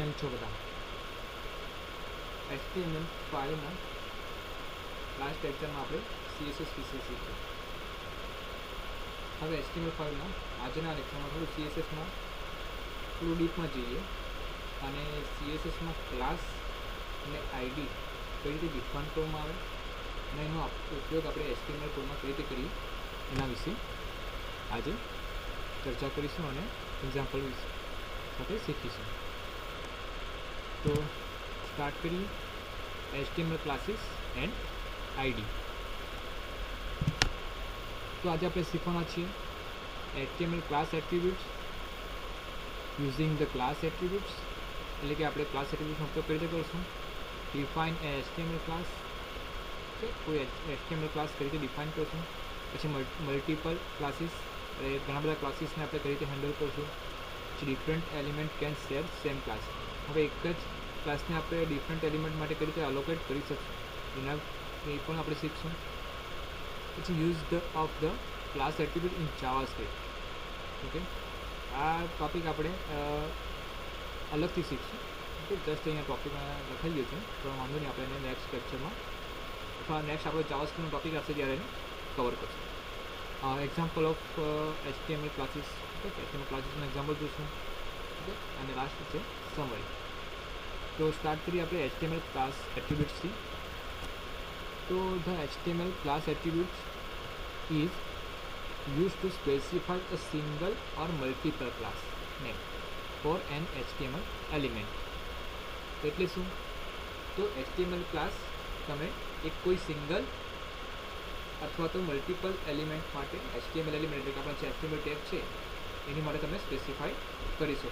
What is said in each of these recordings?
કેમ છો બધા? HTML5 ના લાસ્ટ લેક્ચરમાં આપણે CSS વિશે શીખ્યું. હવે HTML5 ના આજના લેક્ચરમાં થોડું CSSમાં થોડું ડીપમાં જઈએ અને CSSમાં ક્લાસ અને ID કઈ રીતે ડિફાઇન કરવામાં આવે અને એનો ઉપયોગ આપણે HTML કોડમાં કઈ રીતે કરીએ એના વિશે આજે ચર્ચા કરીશું અને એક્ઝામ્પલ સાથે શીખીશું. તો સ્ટાર્ટ કરીએ. HTML classes and ID. તો આજે આપણે શીખવાના છીએ HTML class attributes using the class attributes, એટલે કે આપણે ક્લાસ એટ્રીબ્યુટ્સનો ઉપયોગ કઈ રીતે કરશું. ડિફાઇન એ HTML ક્લાસ, કોઈ HTML ક્લાસ કઈ રીતે ડિફાઇન કરશું. પછી મલ્ટિપલ ક્લાસીસ, ઘણા બધા ક્લાસીસને આપણે કઈ રીતે હેન્ડલ કરશું. પછી different element can share same class, હવે એક જ ક્લાસને આપણે ડિફરન્ટ એલિમેન્ટ માટે કઈ રીતે અલોકેટ કરી શકશું એ પણ આપણે શીખશું. પછી use of the class attribute in JavaScript. Okay, આ ટોપિક આપણે અલગથી શીખશું. ઓકે, જસ્ટ અહીંયા ટોપિકમાં લખાઈ ગયું છે, પણ વાંધો નહીં, આપણે એને નેક્સ્ટ લેક્ચરમાં અથવા નેક્સ્ટ આપણો જાવાસ્ક્રિપ્ટનો ટોપિક આવશે ત્યારે એને કવર કરશું. Example of HTML classes. Okay, HTML ક્લાસીસનું એક્ઝામ્પલ જોઈશું. ઓકે, અને લાસ્ટ છે સમરી. તો સ્ટાર્ટ કરીએ આપણે HTML ક્લાસ એટ્રીબ્યુટ્સથી. તો the HTML class attributes is used to specify a single or multiple class name for an HTML element. એટલે શું? તો HTML ક્લાસ તમે એક કોઈ સિંગલ અથવા તો મલ્ટિપલ એલિમેન્ટ માટે HTML એલિમેન્ટ એટલે કે આપણા જે HTML ટેગ છે એની માટે તમે સ્પેસિફાઈ કરી શકો,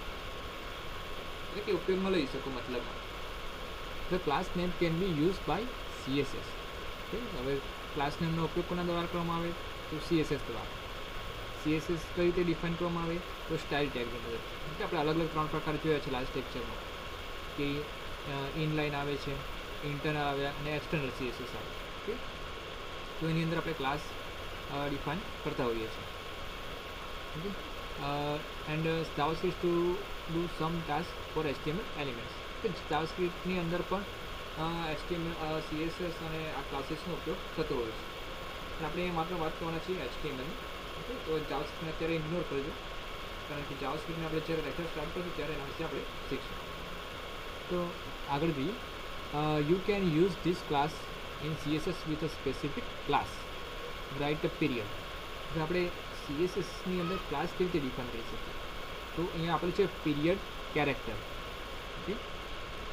એટલે કે ઉપયોગમાં લઈ શકો. મતલબમાં the class name can be use by CSS. હવે ક્લાસ નેમનો ઉપયોગ કોના દ્વારા કરવામાં આવે? તો CSS દ્વારા. CSS કઈ રીતે ડિફાઇન કરવામાં આવે? તો સ્ટાઇલ ટેગની મદદ. એટલે આપણે અલગ અલગ 3 પ્રકાર જોયા છે લાસ્ટ લેક્ચરમાં, કે ઇનલાઇન આવે છે, ઇન્ટરનલ આવ્યા અને એક્સટર્નલ CSS આવે. ઓકે, તો એની અંદર આપણે ક્લાસ ડિફાઇન કરતા હોઈએ છીએ. Okay, and JavaScript to do some task for HTML elements. જાવાસ્ક્રિપ્ટની અંદર પણ HTML CSS અને આ ક્લાસીસનો ઉપયોગ થતો હોય છે. આપણે એ માત્ર વાત કરવાના છીએ HTMLની. ઓકે, તો જાવાસ્ક્રિપ્ટને અત્યારે ઇગ્નોર કરજો, કારણ કે જાવાસ્ક્રિપ્ટને આપણે જ્યારે લેક્ચર સ્ટાર્ટ કરીશું ત્યારે એના વિશે આપણે શીખશું. તો આગળ જોઈએ. You can use this class in CSS with a specific class. Write a period. હવે આપણે CSSની અંદર ક્લાસ કેવી રીતે ડિફાઇન કરી શકીએ? તો અહીંયા આપણે છે પીરિયડ કેરેક્ટર. ઓકે,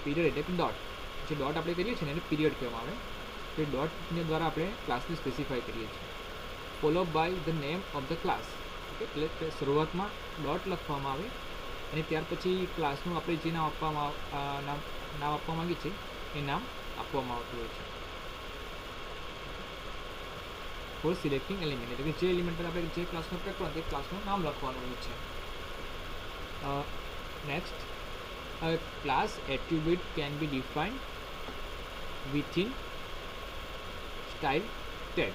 પીરિયડ એટલે કે ડોટ. જે ડોટ આપણે કરીએ છીએ ને એને પીરિયડ કહેવામાં આવે. તો એ ડોટને દ્વારા આપણે ક્લાસને સ્પેસિફાઈ કરીએ છીએ. Follow by the name of the class. Okay, એટલે શરૂઆતમાં ડોટ લખવામાં આવે અને ત્યાર પછી ક્લાસનું આપણે જે નામ આપવા માંગીએ છીએ એ નામ આપવામાં આવતું હોય છે. ફોર સિલેક્ટિંગ એલિમેન્ટ, એટલે કે જે એલિમેન્ટ પર આપણે જે ક્લાસનો ઉપયોગ કરવાનો તે ક્લાસનું નામ લખવાનું હોય છે. Next, a class attribute can be defined within style tag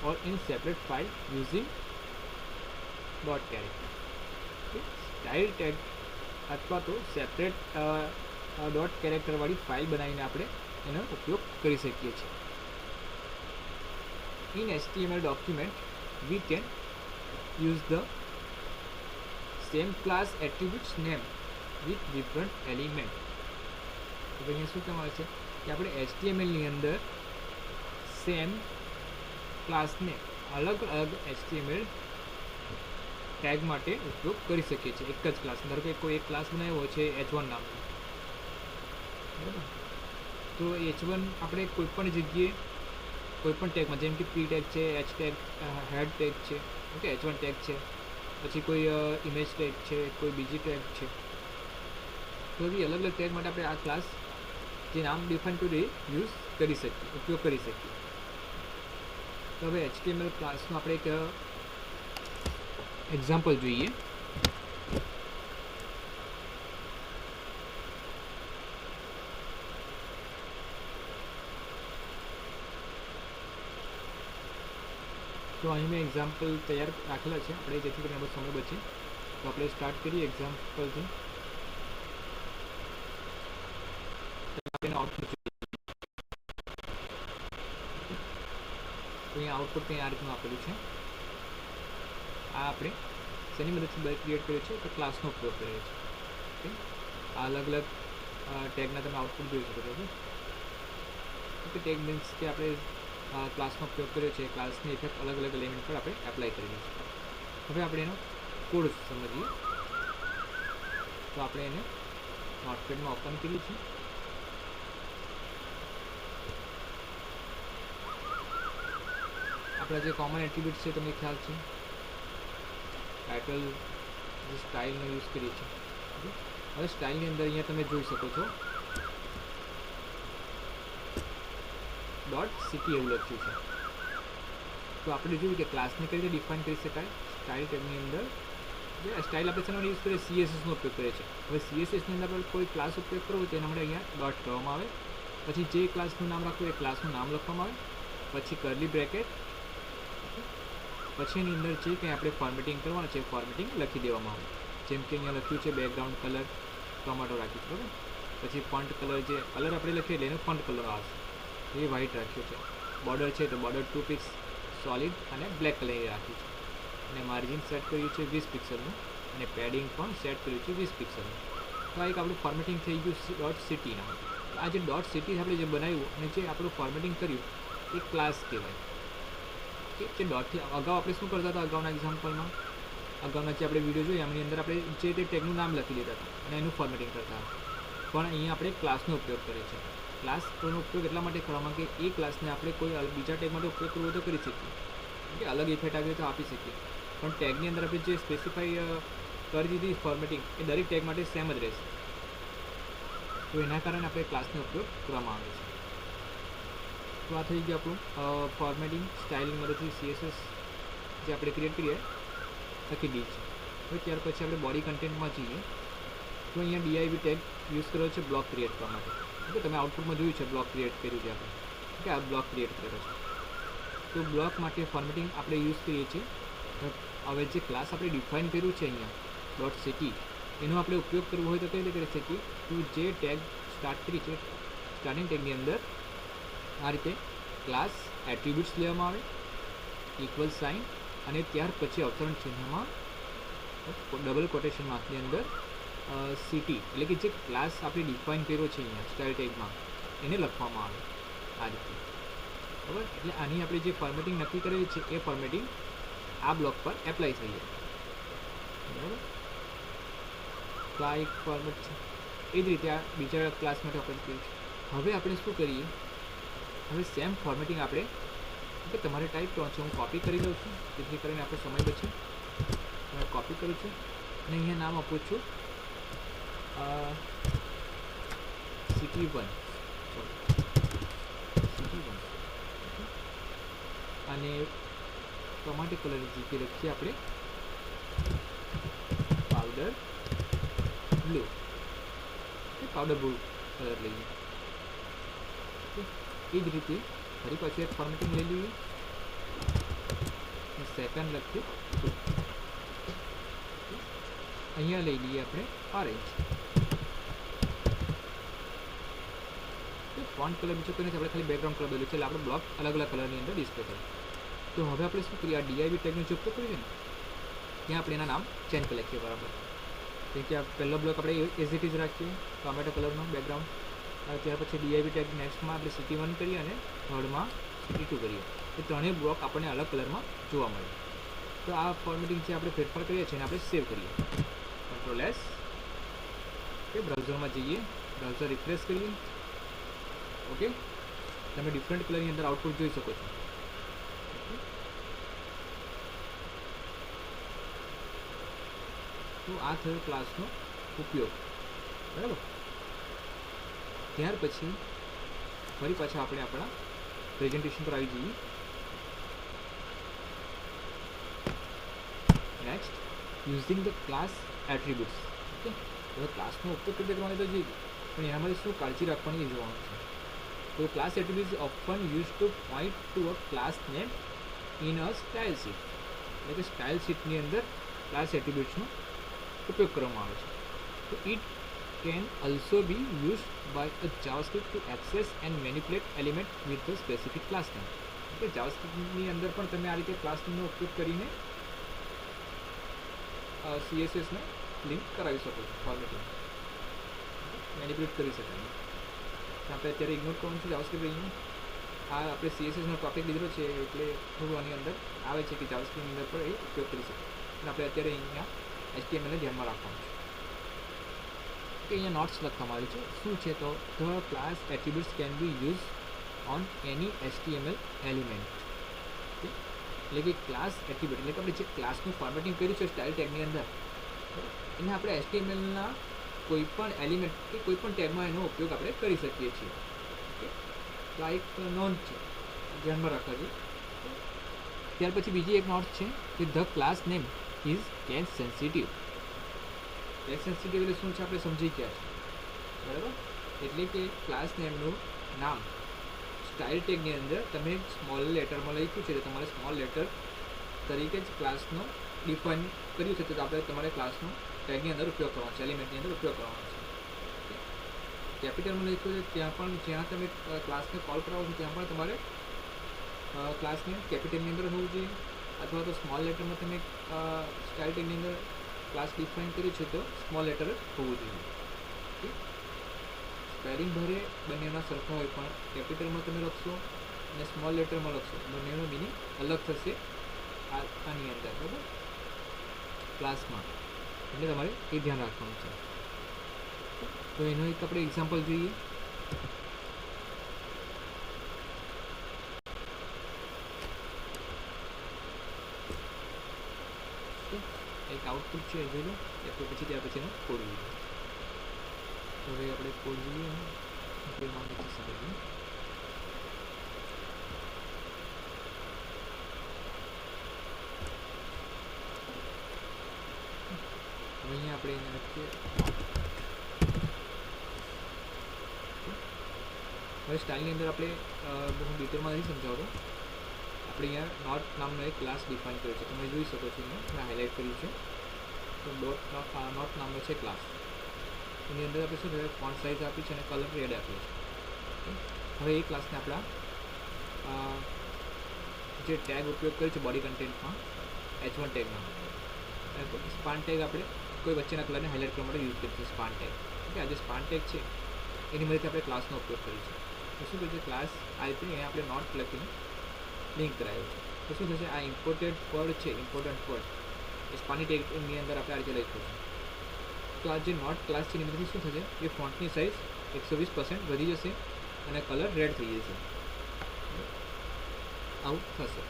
or in separate file using dot character. Okay, style tag અથવા તો સેપરેટ ડોટ કેરેક્ટર વાળી ફાઇલ બનાવીને આપણે એનો ઉપયોગ કરી શકીએ છીએ. In HTML document we can use the same class attributes name with different element. તો અહીંયા શું કહેવામાં આવે છે કે આપણે HTMLની અંદર સેમ ક્લાસને અલગ અલગ HTML ટેગ માટે ઉપયોગ કરી શકીએ છીએ. એક જ ક્લાસ, ધારો કે કોઈ એક ક્લાસ બનાવ્યો છે H1 નામનો, બરાબર, તો H1 આપણે કોઈ પણ જગ્યાએ કોઈ પણ ટેગમાં, જેમ કે P ટેગ છે, H ટેગ, હેડ ટેગ છે, ઓકે, H1 ટેગ છે, પછી કોઈ ઇમેજ ટેગ છે, કોઈ બીજી ટેગ છે, તો એવી અલગ અલગ ટેગ માટે આપણે આ ક્લાસ જે નામ ડિફાઇન કર્યું એ યુઝ કરી શકીએ, ઉપયોગ કરી શકીએ. તો હવે HTML ક્લાસનું આપણે એક એક્ઝામ્પલ જોઈએ. તો અહીં મેં એક્ઝામ્પલ તૈયાર રાખેલા છે આપણે, જેથી કરીને આપણો સમય બચે. તો આપણે સ્ટાર્ટ કરીએ એક્ઝામ્પલથી. આપણે આઉટપુટ તો અહીંયા આઉટપુટ કંઈ આ રીતનું આપેલું છે. આ આપણે શેની મદદથી ક્રિએટ કર્યું છે તો ક્લાસનો ઉપયોગ કર્યો છે. ઓકે, આ અલગ અલગ ટેગના તમે આઉટપુટ જોઈ શકો છો. ઓકે, ટેગ મીન્સ કે આપણે ક્લાસનો ઉપયોગ કર્યો છે, ક્લાસની ઇફેક્ટ અલગ અલગ એલિમેન્ટ પર આપણે એપ્લાય કરેલી છે. હવે આપણે એનો કોડ સમજીએ. તો આપણે એને નોટપેડમાં ઓપન કર્યું છે. આપણા જે કોમન એટ્રીબ્યુટ્સ છે તમને ખ્યાલ છે, ટાઇટલ, જે સ્ટાઇલનો યુઝ કરીએ છીએ. હવે સ્ટાઇલની અંદર અહીંયા તમે જોઈ શકો છો .ct એવું લખ્યું છે. તો આપણે જોયું કે ક્લાસને કઈ રીતે ડિફાઇન કરી શકાય. સ્ટાઇલ ટેગની અંદર જે સ્ટાઇલ આપણે શેનો યુઝ કરીએ, CSSનો ઉપયોગ કરીએ છીએ. હવે CSSની અંદર આપણે કોઈ ક્લાસ ઉપયોગ કરવો હોય તેના માટે અહીંયા ડોટ કહેવામાં આવે. પછી જે ક્લાસનું નામ રાખવું એ ક્લાસનું નામ લખવામાં આવે. પછી કરલી બ્રેકેટ, પછી એની અંદર જે કંઈ આપણે ફોર્મેટિંગ કરવાનું છે ફોર્મેટિંગ લખી દેવામાં આવે. જેમ કે અહીંયા લખ્યું છે બેકગ્રાઉન્ડ કલર ટોમેટો રાખી, બરાબર. પછી ફોન્ટ કલર, જે કલર આપણે લખીએ એટલે એનો ફોન્ટ કલર આવશે, એ વ્હાઇટ રાખ્યો છે. બોર્ડર છે તો બોર્ડર 2 પિક્સ સોલિડ અને બ્લેક કલરની રાખ્યું છે. અને માર્જિન સેટ કર્યું છે 20 પિક્સલનું અને પેડિંગ પણ સેટ કર્યું છે 20 પિક્સલનું. તો આ એક આપણું ફોર્મેટિંગ થઈ ગયું .ct નામ. આ જે .ct આપણે જે બનાવ્યું અને જે આપણું ફોર્મેટિંગ કર્યું એ ક્લાસ કહેવાય. કે જે ડોટથી અગાઉ આપણે શું કરતા હતા, અગાઉના એક્ઝામ્પલમાં, અગાઉના જે આપણે વિડીયો જોઈએ એમની અંદર આપણે જે તે ટેગનું નામ લખી દેતા હતા અને એનું ફોર્મેટિંગ કરતા હતા. પણ અહીંયા આપણે ક્લાસનો ઉપયોગ કરીએ છીએ. ક્લાસનો ઉપયોગ એટલા માટે કરવામાં કે એ ક્લાસને આપણે કોઈ બીજા ટેગ માટે ઉપયોગ કરવો તો કરી શકીએ, કે અલગ ઇફેક્ટ આવી તો આપી શકીએ. પણ ટેગની અંદર આપણે જે સ્પેસિફાઈ કરી દીધી ફોર્મેટિંગ એ દરેક ટેગ માટે સેમ જ રહેશે. તો એના કારણે આપણે ક્લાસનો ઉપયોગ કરવામાં આવે છે. તો આ થઈ ગયું આપણું ફોર્મેટિંગ સ્ટાઇલની મદદથી CSS જે આપણે ક્રિએટ કરીએ લખી દઈએ છીએ. હવે ત્યાર પછી આપણે બોડી કન્ટેન્ટમાં જઈએ. તો અહીંયા div ટેગ યુઝ કર્યો છે બ્લોક ક્રિએટ કરવા માટે. ઓકે, તમે આઉટપુટમાં જોયું છે બ્લોક ક્રિએટ કર્યું છે આપણે. ઓકે, આ બ્લોક ક્રિએટ કર્યો છે. તો બ્લોક માટે ફોર્મેટિંગ આપણે યુઝ કરીએ છીએ. હવે જે ક્લાસ આપણે ડિફાઇન કર્યું છે અહીંયા .ct એનો આપણે ઉપયોગ કરવો હોય તો કઈ રીતે કરી શકીએ. તો જે ટેગ સ્ટાર્ટ કરી છે સ્ટાર્ટિંગ ટેગની અંદર આ રીતે ક્લાસ એટ્રીબ્યુટ્સ લેવામાં આવે, ઇક્વલ સાઇન, અને ત્યાર પછી અવતરણ ચિહ્નમાં ડબલ કોટેશન માર્કની અંદર ct એટલે કે જે ક્લાસ આપણે ડિફાઇન કર્યો છે અહીંયા સ્ટાઇલ ટેગમાં એને લખવામાં આવે આ રીતે, બરાબર. એટલે આની આપણે જે ફોર્મેટિંગ નક્કી કરેલી છે એ ફોર્મેટિંગ આ બ્લોક પર એપ્લાય થઈ જાય, બરાબર. તો આ એક ફોર્મેટ છે. એ જ રીતે આ બીજા ક્લાસ માટે આપણે કર્યું છે. હવે આપણે શું કરીએ, હવે સેમ ફોર્મેટિંગ આપણે તમારે ટાઈપ કરવાનું છે. હું કોપી કરી લઉં છું જેથી કરીને આપણો સમય બચે. હું કોપી કરું છું અને અહીંયા નામ આપું છું city1 અને ટોમેટો કલરની જગ્યાએ લખીએ આપણે powder blue, powder blue colour લઈએ. એ જ રીતે ફરી પાછી એક ફોર્મેટિંગ લઈ લઈએ. સેકન્ડ લખીએ, અહીંયા લઈ લઈએ આપણે ઓરેન્જ. ફોન્ટ કલર બીજો કોઈ નથી, આપણે ખાલી બેકગ્રાઉન્ડ કલર બદલ્યું છે એટલે આપણે બ્લોક અલગ અલગ કલરની અંદર ડિસ્પ્લે કરીએ. તો હવે આપણે શું કરીએ, આ div ટેગનો જે ઉપયોગ કરીએ ને ત્યાં આપણે એના નામ ચેન્જ કરી લખીએ, બરાબર. જેમ કે આ પહેલો બ્લોક આપણે એઝ ઇટ ઇઝ રાખીએ ટોમેટો કલરનો બેકગ્રાઉન્ડ. ત્યાર પછી div ટેગ નેક્સ્ટમાં આપણે city1 કરીએ અને થર્ડમાં city2 કરીએ. એ ત્રણેય બ્લોક આપણને અલગ કલરમાં જોવા મળે. તો આ ફોર્મેટિંગ જે આપણે ફેરફાર કરીએ છીએ એને આપણે સેવ કરીએ. Ctrl S. ઓકે, બ્રાઉઝરમાં જઈએ, બ્રાઉઝર રિફ્રેશ કરીએ. ઓકે, તમે ડિફરન્ટ કલરની અંદર આઉટપુટ જોઈ શકો છો. તો આ થયો ક્લાસનો ઉપયોગ, બરાબર. ત્યાર પછી ફરી પાછા આપણે આપણા પ્રેઝન્ટેશન પર આવી જઈએ. Next, using the class attributes. Okay, હવે ક્લાસનો ઉપયોગ કરી કરવાની તો જોઈએ, પણ એના માટે શું કાળજી રાખવાની એ જોવાનું છે. તો class attributes often use to point to a class name in a style sheet. એટલે કે સ્ટાઇલ શીટની અંદર ક્લાસ એટ્રીબ્યુટ્સનો ઉપયોગ કરવામાં આવે છે. તો it can also be used by a JavaScript to access and manipulate element with the specific class name. એટલે જાવાસ્ક્રિપ્ટની અંદર પણ તમે આ રીતે ક્લાસ નેમનો ઉપયોગ કરીને CSSને લિંક કરાવી શકો છો, ફોર્મેટિંગ મેનિપ્યુલેટ કરી શકાય. આપણે અત્યારે ઇગ્નોર કરવાનું છે જાવાસ્ક્રિપ્ટ. અહીંયા આ આપણે CSSનો ટોપિક લીધેલો છે એટલે થોડું આની અંદર આવે છે કે જાવાસ્ક્રિપ્ટની અંદર પણ એ ઉપયોગ કરી શકાય. અને આપણે અત્યારે અહીંયા HTMLને ધ્યાનમાં રાખવાનું છે. કે અહીંયા નોટ્સ લખવામાં આવ્યું છે. શું છે તો the class attributes can be use on any HTML element. એટલે કે ક્લાસ એટ્રીબ્યુટ એટલે કે આપણે જે ક્લાસનું ફોર્મેટિંગ કર્યું છે સ્ટાઇલ ટેગની અંદર, એને આપણે HTMLના કોઈ પણ એલિમેન્ટ કે કોઈ પણ ટેગમાં એનો ઉપયોગ આપણે કરી શકીએ છીએ. ઓકે, તો આ એક નોંધ છે, ધ્યાનમાં રાખવા જોઈએ. ત્યાર પછી બીજી એક નોંધ છે કે the class name is case sensitive. Case sensitive એટલે શું છે આપણે સમજી ગયા છે, બરાબર. એટલે કે ક્લાસ નેમનું નામ સ્ટાઇલ ટેગની અંદર તમે સ્મોલ લેટરમાં લખ્યું છે તો તમારે સ્મોલ લેટર તરીકે જ ક્લાસનો ડિફાઇન કર્યું છે, તો આપણે તમારે ક્લાસનો ટેગની અંદર ઉપયોગ કરવાનો છે, એલિમેન્ટની અંદર ઉપયોગ કરવાનો છે. કેપિટલમાં લખ્યું છે ત્યાં પણ જ્યાં તમે ક્લાસને કોલ કરાવો છો ત્યાં પણ તમારે ક્લાસને કેપિટલની અંદર હોવું જોઈએ, અથવા તો સ્મોલ લેટરમાં તમે સ્ટાઇલ ટેગની અંદર ક્લાસ ડિફાઇન કર્યું છે તો સ્મોલ લેટર જ હોવું જોઈએ. ઓકે, સ્પેલિંગ ભરે બંનેના સરખા હોય પણ કેપિટલમાં તમે લખશો અને સ્મોલ લેટરમાં લખશો, બંનેનો મિનિંગ અલગ થશે આની અંદર, બરાબર, ક્લાસમાં. એટલે તમારે એ ધ્યાન રાખવાનું છે. તો એનો એક આપણે એક્ઝામ્પલ જોઈએ. એક આઉટપુટ છે એ જોઈ લો, ત્યાર પછીનો કોડ જોઈએ. તો હવે આપણે કોડ જોઈએ, આપણે માહિતી સમજીએ. હવે અહીંયા આપણે એને લખીએ. હવે સ્ટાઇલની અંદર આપણે બહુ ડિટેલમાં નથી સમજાવતો. આપણે અહીંયા નોટ નામનો એક ક્લાસ ડિફાઇન કર્યો છે, તમે જોઈ શકો છો. અહીંયા મેં હાઇલાઇટ કર્યું છે. તો નોટ નામનો છે ક્લાસ. એની અંદર આપણે શું થયું, ફોન્ટ સાઇઝ આપી છે અને કલર રેડ આપ્યો છે. હવે એ ક્લાસને આપણા જે ટેગ ઉપયોગ કર્યો છે બોડી કન્ટેન્ટમાં H1 ટેગમાં, સ્પાન ટેગ આપણે કોઈ વચ્ચેના કલરને હાઇલાઇટ કરવા માટે યુઝ કરીએ છીએ, સ્પાન ટેગ. ઓકે, આ જે સ્પાન ટેગ છે એની મદદથી આપણે ક્લાસનો ઉપયોગ કરીએ છીએ. તો શું કહે છે, ક્લાસ આ રીતે અહીંયા આપણે નોટ લખીને લિંક કરાયો છે. તો શું થશે, આ ઇમ્પોર્ટન્ટ વર્ડ છે, ઇમ્પોર્ટન્ટ વર્ડ એ સ્પાની ટેગની અંદર આપણે આ રીતે લખ્યું છે. તો આ જે નોટ ક્લાસ છે એની મદદથી શું થશે, એ ફોન્ટની સાઇઝ 120% વધી જશે અને કલર રેડ થઈ જશે. આવું થશે.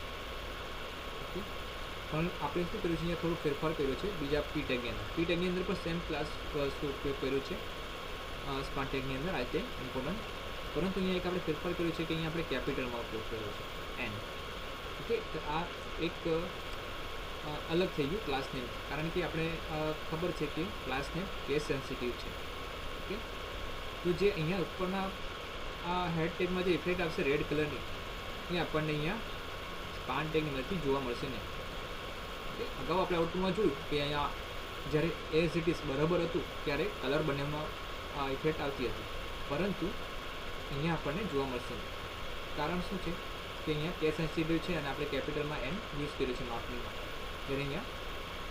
ઓકે, પણ આપણે શું કર્યું છે, અહીંયા થોડો ફેરફાર કર્યો છે બીજા પી ટેગની અંદર. પી ટેગની અંદર પણ સેમ ક્લાસ ઉપયોગ કર્યો છે સ્પાન ટેગની અંદર આ રીતે ઇમ્પોર્ટન્ટ, પરંતુ અહીંયા એક આપણે ફેરફાર કર્યો છે કે અહીંયા આપણે કેપિટલમાં ઉપયોગ કર્યો છે, એન. ઓકે, તો આ એક અલગ થઈ ગયું ક્લાસ નેમ, કારણ કે આપણે ખબર છે કે ક્લાસ નેમ કેસ સેન્સિટિવ છે. ઓકે, તો જે અહીંયા ઉપરના આ હેડ ટેગમાં જે ઇફેક્ટ આવશે રેડ કલરની, એ આપણને અહીંયા સ્પાન ટેગની મદદથી જોવા મળશે નહીં. ઓકે, અગાઉ આપણે આઉટપુટમાં જોયું કે અહીંયા જ્યારે એઝ ઇટ ઇઝ બરાબર હતું ત્યારે કલર બંનેમાં ઇફેક્ટ આવતી હતી, પરંતુ અહીંયા આપણને જોવા મળશે નહીં. કારણ શું છે કે અહીંયા કેસ સેન્સિટિવ છે અને આપણે કેપિટલમાં એન યુઝ કર્યું છે નોટનીમાં, જ્યારે અહીંયા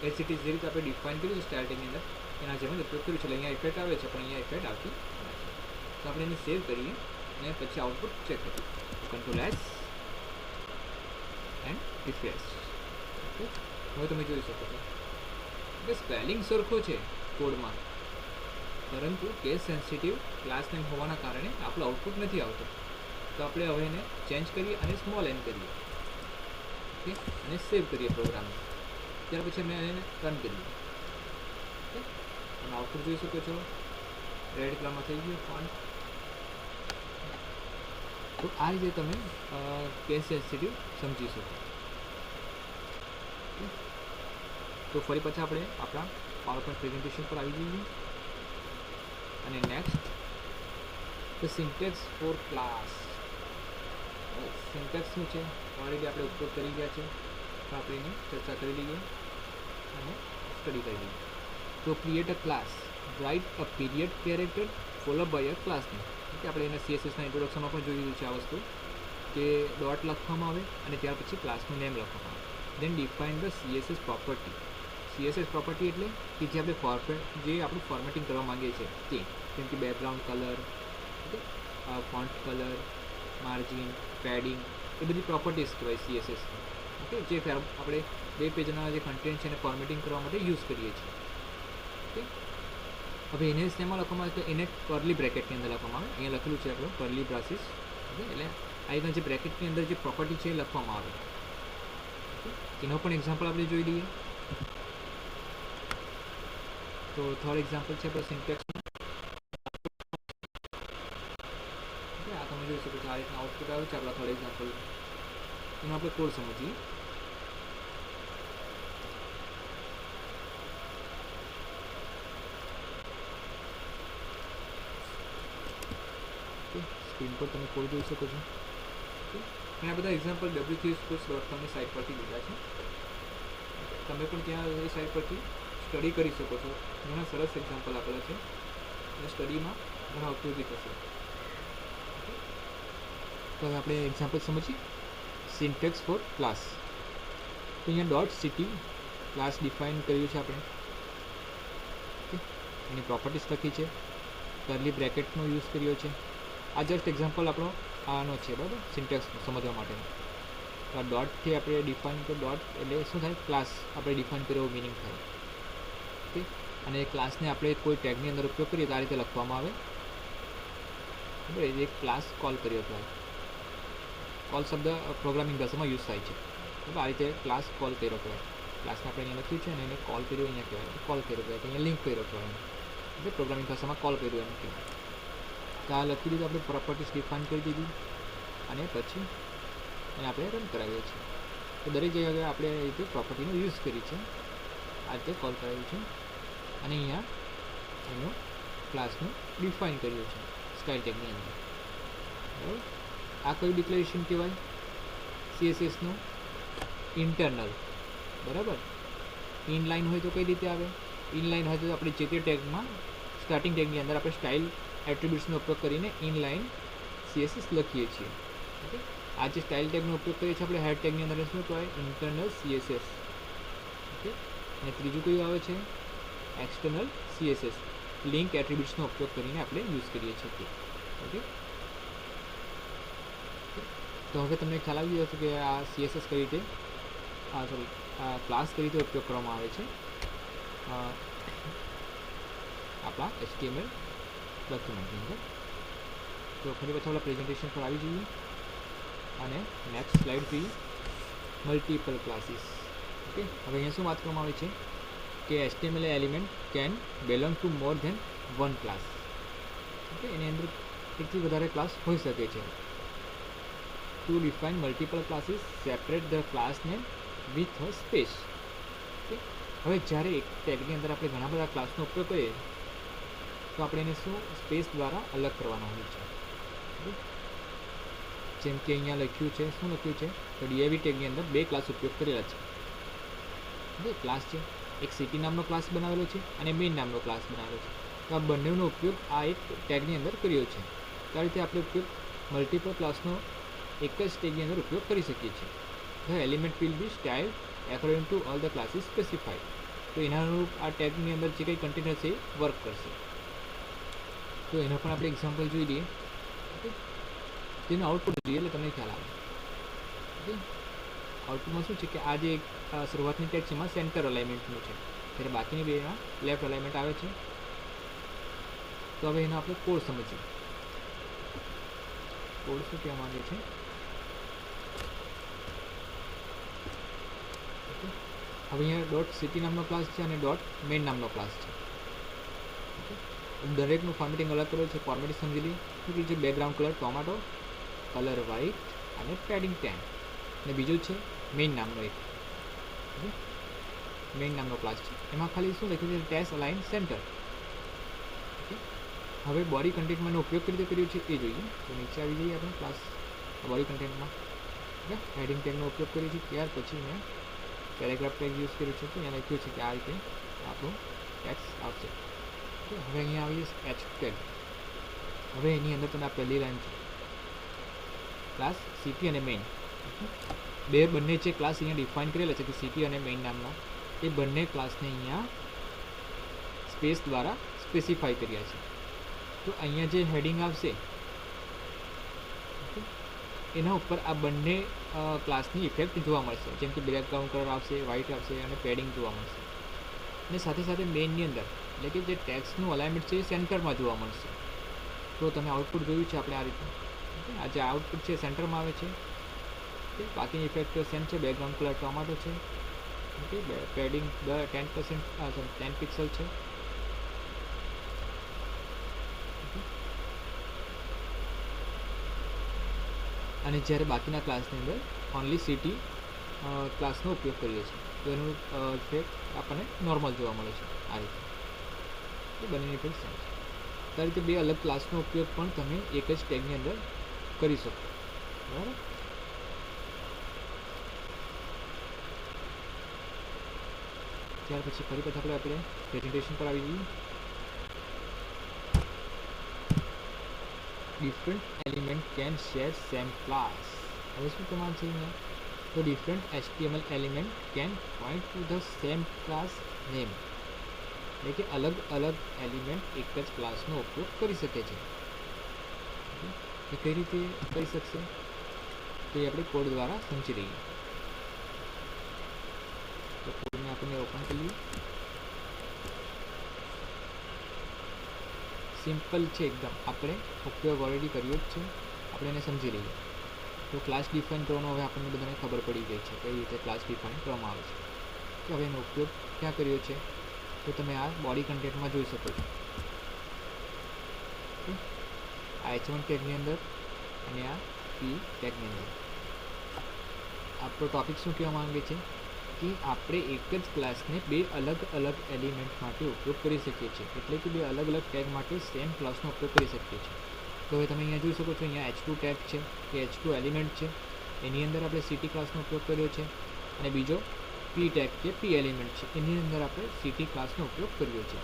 એઝ ઇટ ઇઝ જે રીતે આપણે ડિફાઇન કર્યું છે સ્ટાર્ટિંગની અંદર એના જેમ જ ઉપયોગ કર્યું છે. એટલે અહીંયા ઇફેક્ટ આવે છે પણ અહીંયા ઇફેક્ટ આવતી નથી. તો આપણે એને સેવ કરીએ અને પછી આઉટપુટ ચેક કરીએ. Control S and refresh. Okay, હવે તમે જોઈ શકો છો કે સ્પેલિંગ સરખો છે કોડમાં, પરંતુ કેસ સેન્સિટિવ ક્લાસ નેમ હોવાના કારણે આપણું આઉટપુટ નથી આવતું. તો આપણે હવે એને ચેન્જ કરીએ અને સ્મોલ એન કરીએ. ઓકે, અને સેવ કરીએ પ્રોગ્રામને. ત્યાર પછી અમે એને રન કરીએ. ઓકે, તમે આઉટપુટ જોઈ શકો છો, રેડ કલરમાં થઈ ગયું ફોન્ટ. તો આ રીતે તમે કેસ સેન્સિટિવ સમજી શકો. તો ફરી પાછા આપણે આપણા પાવરપોઈન્ટ પ્રેઝન્ટેશન પર આવી જઈએ અને next the syntax for class. Syntax શું છે ઓલરેડી આપણે ઉપયોગ કરી ગયા છે, તો આપણે એની ચર્ચા કરી લઈએ અને સ્ટડી કરી લઈએ. તો create a class. Write a period character follow by a class name. Okay, આપણે એના CSSના ઇન્ટ્રોડક્શનમાં પણ જોઈ લીધું છે આ વસ્તુ કે ડોટ લખવામાં આવે અને ત્યાર પછી ક્લાસનું નેમ લખવામાં આવે. Then define the CSS property. CSS property એટલે કે જે આપણે જે આપણું ફોર્મેટિંગ કરવા માંગીએ છીએ તે, જેમ કે background colour, okay, font colour, margin, padding, એ બધી પ્રોપર્ટીઝ કહેવાય CSS. ઓકે, જે આપણે બે પેજના જે કન્ટેન્ટ છે એને ફોર્મેટિંગ કરવા માટે યુઝ કરીએ છીએ. ઓકે, હવે એને શેમાં લખવામાં આવે તો એને કર્લી બ્રેકેટની અંદર લખવામાં આવે. અહીંયા લખેલું છે આપણું કર્લી બ્રાસીસ. ઓકે, એટલે આ રીતના જે બ્રેકેટની અંદર જે પ્રોપર્ટી છે એ લખવામાં આવે. ઓકે, એનો પણ એક્ઝામ્પલ આપણે જોઈ લઈએ. તો થર્ડ એક્ઝામ્પલ છે આપણો સિન્ટેક્સ. ઓકે, આ તમે જોઈ શકો છો આ રીતના આઉટપુટ આવે છે આપણા થર્ડ એક્ઝામ્પલ. એનો આપણે કોડ સમજીએ. સ્ક્રીન પર તમે કોડ જોઈ શકો છો. અને આ બધા એક્ઝામ્પલ w3schools.comની સાઇટ પરથી લીધા છે. તમે પણ ત્યાં એ સાઇટ પરથી સ્ટડી કરી શકો છો. ઘણા સરસ એક્ઝામ્પલ આપેલા છે અને સ્ટડીમાં ઘણા ઉપયોગી થશે. તો હવે આપણે એક્ઝામ્પલ સમજીએ. Syntax for class. તો અહીંયા ડોટ સિટી ક્લાસ ડિફાઇન કર્યું છે આપણે. ઓકે, એની પ્રોપર્ટીઝ લખી છે, કર્લી બ્રેકેટનો યુઝ કર્યો છે. આ જસ્ટ એક્ઝામ્પલ આપણો આનો છે, બરાબર, સિન્ટેક્સ સમજવા માટેનો. તો આ ડોટથી આપણે ડિફાઇન કરીએ. ડોટ એટલે શું થાય? ક્લાસ આપણે ડિફાઇન કર્યો મિનિંગ થાય. ઓકે, અને એ ક્લાસને આપણે કોઈ ટેગની અંદર ઉપયોગ કરીએ તો આ રીતે લખવામાં આવે. બરાબર, એ એક ક્લાસ કોલ કર્યો કહેવાય. કોલ શબ્દ પ્રોગ્રામિંગ ભાષામાં યુઝ થાય છે. બરાબર, આ રીતે ક્લાસ કોલ કર્યો કહેવાય. ક્લાસને આપણે અહીંયા લખ્યું છે અને એને કોલ કર્યો અહીંયા કહેવાય. કોલ કર્યો કહેવાય, અહીંયા લિંક કર્યો કહેવાય. એટલે પ્રોગ્રામિંગ ભાષામાં કોલ કર્યો એમ કહેવાય. તો આ લખી દીધું, આપણે પ્રોપર્ટીઝ ડિફાઇન કરી દીધી અને પછી એને આપણે રન કરાવીએ છીએ. તો દરેક જગ્યાએ આપણે એ રીતે પ્રોપર્ટીનો યુઝ કરી છે. આ રીતે કોલ કરાવ્યું છે અને અહીંયા એનું ક્લાસનું ડિફાઇન કર્યું છે સ્ટાઇલ ટેગની અંદર. બરાબર, આ કયું ડિક્લેરેશન કહેવાય? CSSનું ઇન્ટરનલ. બરાબર, ઇનલાઇન હોય તો કઈ રીતે આવે? ઇનલાઇન હોય તો આપણે જે તે ટેગમાં સ્ટાર્ટિંગ ટેગની અંદર આપણે સ્ટાઇલ એટ્રીબ્યુટ્સનો ઉપયોગ કરીને ઇનલાઇન CSS લખીએ છીએ. ઓકે, આ જે સ્ટાઇલ ટેગનો ઉપયોગ કરીએ છીએ આપણે હેડ ટેગની અંદર શું કહેવાય? Internal CSS. ઓકે, અને ત્રીજું કયું આવે છે? External CSS. લિંક એટ્રીબ્યુટ્સનો ઉપયોગ કરીને આપણે યુઝ કરીએ છીએ. ઓકે, તો હવે તમને ખ્યાલ આવી ગયો હશે કે આ CSS કઈ રીતે ક્લાસ કઈ રીતે ઉપયોગ કરવામાં આવે છે આપણા HTML ડોક્યુમેન્ટની અંદર. તો ફરી પાછા આપણા પ્રેઝન્ટેશન પર આવી જઈએ અને નેક્સ્ટ સ્લાઇડ જોઈએ. Multiple classes. ઓકે, હવે અહીંયા શું વાત કરવામાં આવે છે કે HTML element can belong to more than one class. Okay, એની અંદર એકથી વધારે ક્લાસ હોઈ શકે છે. To define multiple classes separate the class name with a space. Okay, હવે જ્યારે એક ટેગની અંદર આપણે ઘણા બધા ક્લાસનો ઉપયોગ કરીએ તો આપણે એને શું સ્પેસ દ્વારા અલગ કરવાના હોય છે. જેમ કે અહીંયા લખ્યું છે, શું લખ્યું છે? તો div ટેગની અંદર બે ક્લાસ ઉપયોગ કરેલા છે. ઓકે, ક્લાસ છે, એક સિટી નામનો ક્લાસ બનાવેલો છે અને મેઇન નામનો ક્લાસ બનાવેલો છે. તો આ બંનેનો ઉપયોગ આ એક ટેગની અંદર કર્યો છે. તો આ રીતે આપણે ઉપયોગ મલ્ટિપલ ક્લાસનો એક જ ટેગની અંદર ઉપયોગ કરી શકીએ છીએ. The element will be styled according to all the classes specified. તો એના અનુરૂપ આ ટેગની અંદર જે કંઈ કન્ટેન્ટ હશે એ વર્ક કરશે. તો એનો પણ આપણે એક્ઝામ્પલ જોઈ લઈએ. ઓકે, તેનું આઉટપુટ જોઈએ એટલે તમને ખ્યાલ આવે. ઓકે, આઉટપુટમાં શું છે કે આ જે શરૂઆતની ટેગ છે એમાં સેન્ટર અલાઇનમેન્ટનું છે, જ્યારે બાકીની બેમાં લેફ્ટ અલાઇનમેન્ટ આવે છે. તો હવે એનો આપણે કોડ સમજીએ. કોડ શું કહેવા માંગે છે? હવે અહીંયા ડોટ સિટી નામનો ક્લાસ છે અને ડોટ મેઇન નામનો ક્લાસ છે. ઓકે, દરેકનું ફોર્મેટિંગ અલગ કરેલું છે. ફોર્મેટિંગ સમજી લઈએ. શું કીધું છે? Background colour tomato, colour white અને પેડિંગ 10. અને બીજું છે મેઇન નામનો એક. ઓકે, મેઇન નામનો ક્લાસ છે, એમાં ખાલી શું લખ્યું છે? ટેસ અલાઇન સેન્ટર. ઓકે, હવે બોડી કન્ટેન્ટમાંનો ઉપયોગ કઈ રીતે કર્યો છે એ જોઈએ. તો નીચે આવી જઈએ આપણે ક્લાસ બોડી કન્ટેન્ટમાં. ઓકે, હેડિંગ ટેગનો ઉપયોગ કરીએ છીએ. ત્યાર પછી મેં પેરેગ્રાફ ટેગ યુઝ કર્યું છે. તો અહીંયા લખ્યું છે કે આ રીતે આપણું ટેક્સ્ટ આવશે. હવે અહીંયા આવીએ એચ ટેગ. હવે એની અંદર તમે આ પહેલી લાઈન છે ક્લાસ સિટી અને મેઇન, બંને જે ક્લાસ અહીંયા ડિફાઇન કરેલા છે કે સિટી અને મેઇન નામના, એ બંને ક્લાસને અહીંયા સ્પેસ દ્વારા સ્પેસિફાઈ કર્યા છે. તો અહીંયા જે હેડિંગ આવશે એના ઉપર આ બંને ક્લાસની ઇફેક્ટ જોવા મળશે, જેમ કે બેકગ્રાઉન્ડ કલર આવશે, વ્હાઇટ આવશે અને પેડિંગ જોવા મળશે. અને સાથે સાથે મેઇનની અંદર એટલે કે જે ટેક્સ્ટનું અલાઇનમેન્ટ છે એ સેન્ટરમાં જોવા મળશે. તો તમે આઉટપુટ જોયું છે આપણે આ રીતે. આ જે આઉટપુટ છે સેન્ટરમાં આવે છે. બાકીની ઇફેક્ટ સેમ છે, બેકગ્રાઉન્ડ કલર ટોમેટો છે, ઓકે, પેડિંગ 10% 10 પિક્સલ છે. અને જ્યારે બાકીના ક્લાસની અંદર ઓનલી સિટી ક્લાસનો ઉપયોગ કરીએ છીએ તો એનું ઇફેક્ટ આપણને નોર્મલ જોવા મળે છે આ રીતે. એ બંનેની ઇફેક્ટ સેમ છે. તો આ રીતે બે અલગ ક્લાસનો ઉપયોગ પણ તમે એક જ ટેગની અંદર કરી શકો. બરાબર. ત્યાર પછી ફરી પાછા આપણે પ્રેઝન્ટેશન પર આવી જઈએ. Different element can share same class. હવે શું કમાન્ડ છે અહીંયા? તો different HTML element can point to the same class name, એટલે કે અલગ અલગ એલિમેન્ટ એક જ ક્લાસનો ઉપયોગ કરી શકે છે. એ કઈ રીતે કરી શકશે તો એ આપણે કોડ દ્વારા સમજી રહીએ. તો કોડને આપણે ઓપન કરીએ. સિમ્પલ છે એકદમ, આપણે ઉપયોગ ઓલરેડી કર્યો જ છે, આપણે એને સમજી લઈએ. તો ક્લાસ ડિફાઇન કરવાનો હવે આપણને બધાને ખબર પડી ગઈ છે કઈ રીતે ક્લાસ ડિફાઇન કરવામાં આવે છે. તો હવે એનો ઉપયોગ ક્યાં કર્યો છે તો તમે આ બોડી કન્ટેન્ટમાં જોઈ શકો છો. આ H1 ટેગની અંદર અને આ P ટેગની અંદર. આપણો ટોપિક શું કહેવા માંગે છે કે આપણે એક જ ક્લાસને બે અલગ અલગ એલિમેન્ટ માટે ઉપયોગ કરી શકીએ છીએ, એટલે કે બે અલગ અલગ ટેગ માટે સેમ ક્લાસનો ઉપયોગ કરી શકીએ છીએ. તો હવે તમે અહીંયા જોઈ શકો છો, અહીંયા H2 ટેગ છે કે H2 એલિમેન્ટ છે, એની અંદર આપણે સિટી ક્લાસનો ઉપયોગ કર્યો છે. અને બીજો P ટેગ કે P એલિમેન્ટ છે, એની અંદર આપણે સિટી ક્લાસનો ઉપયોગ કર્યો છે.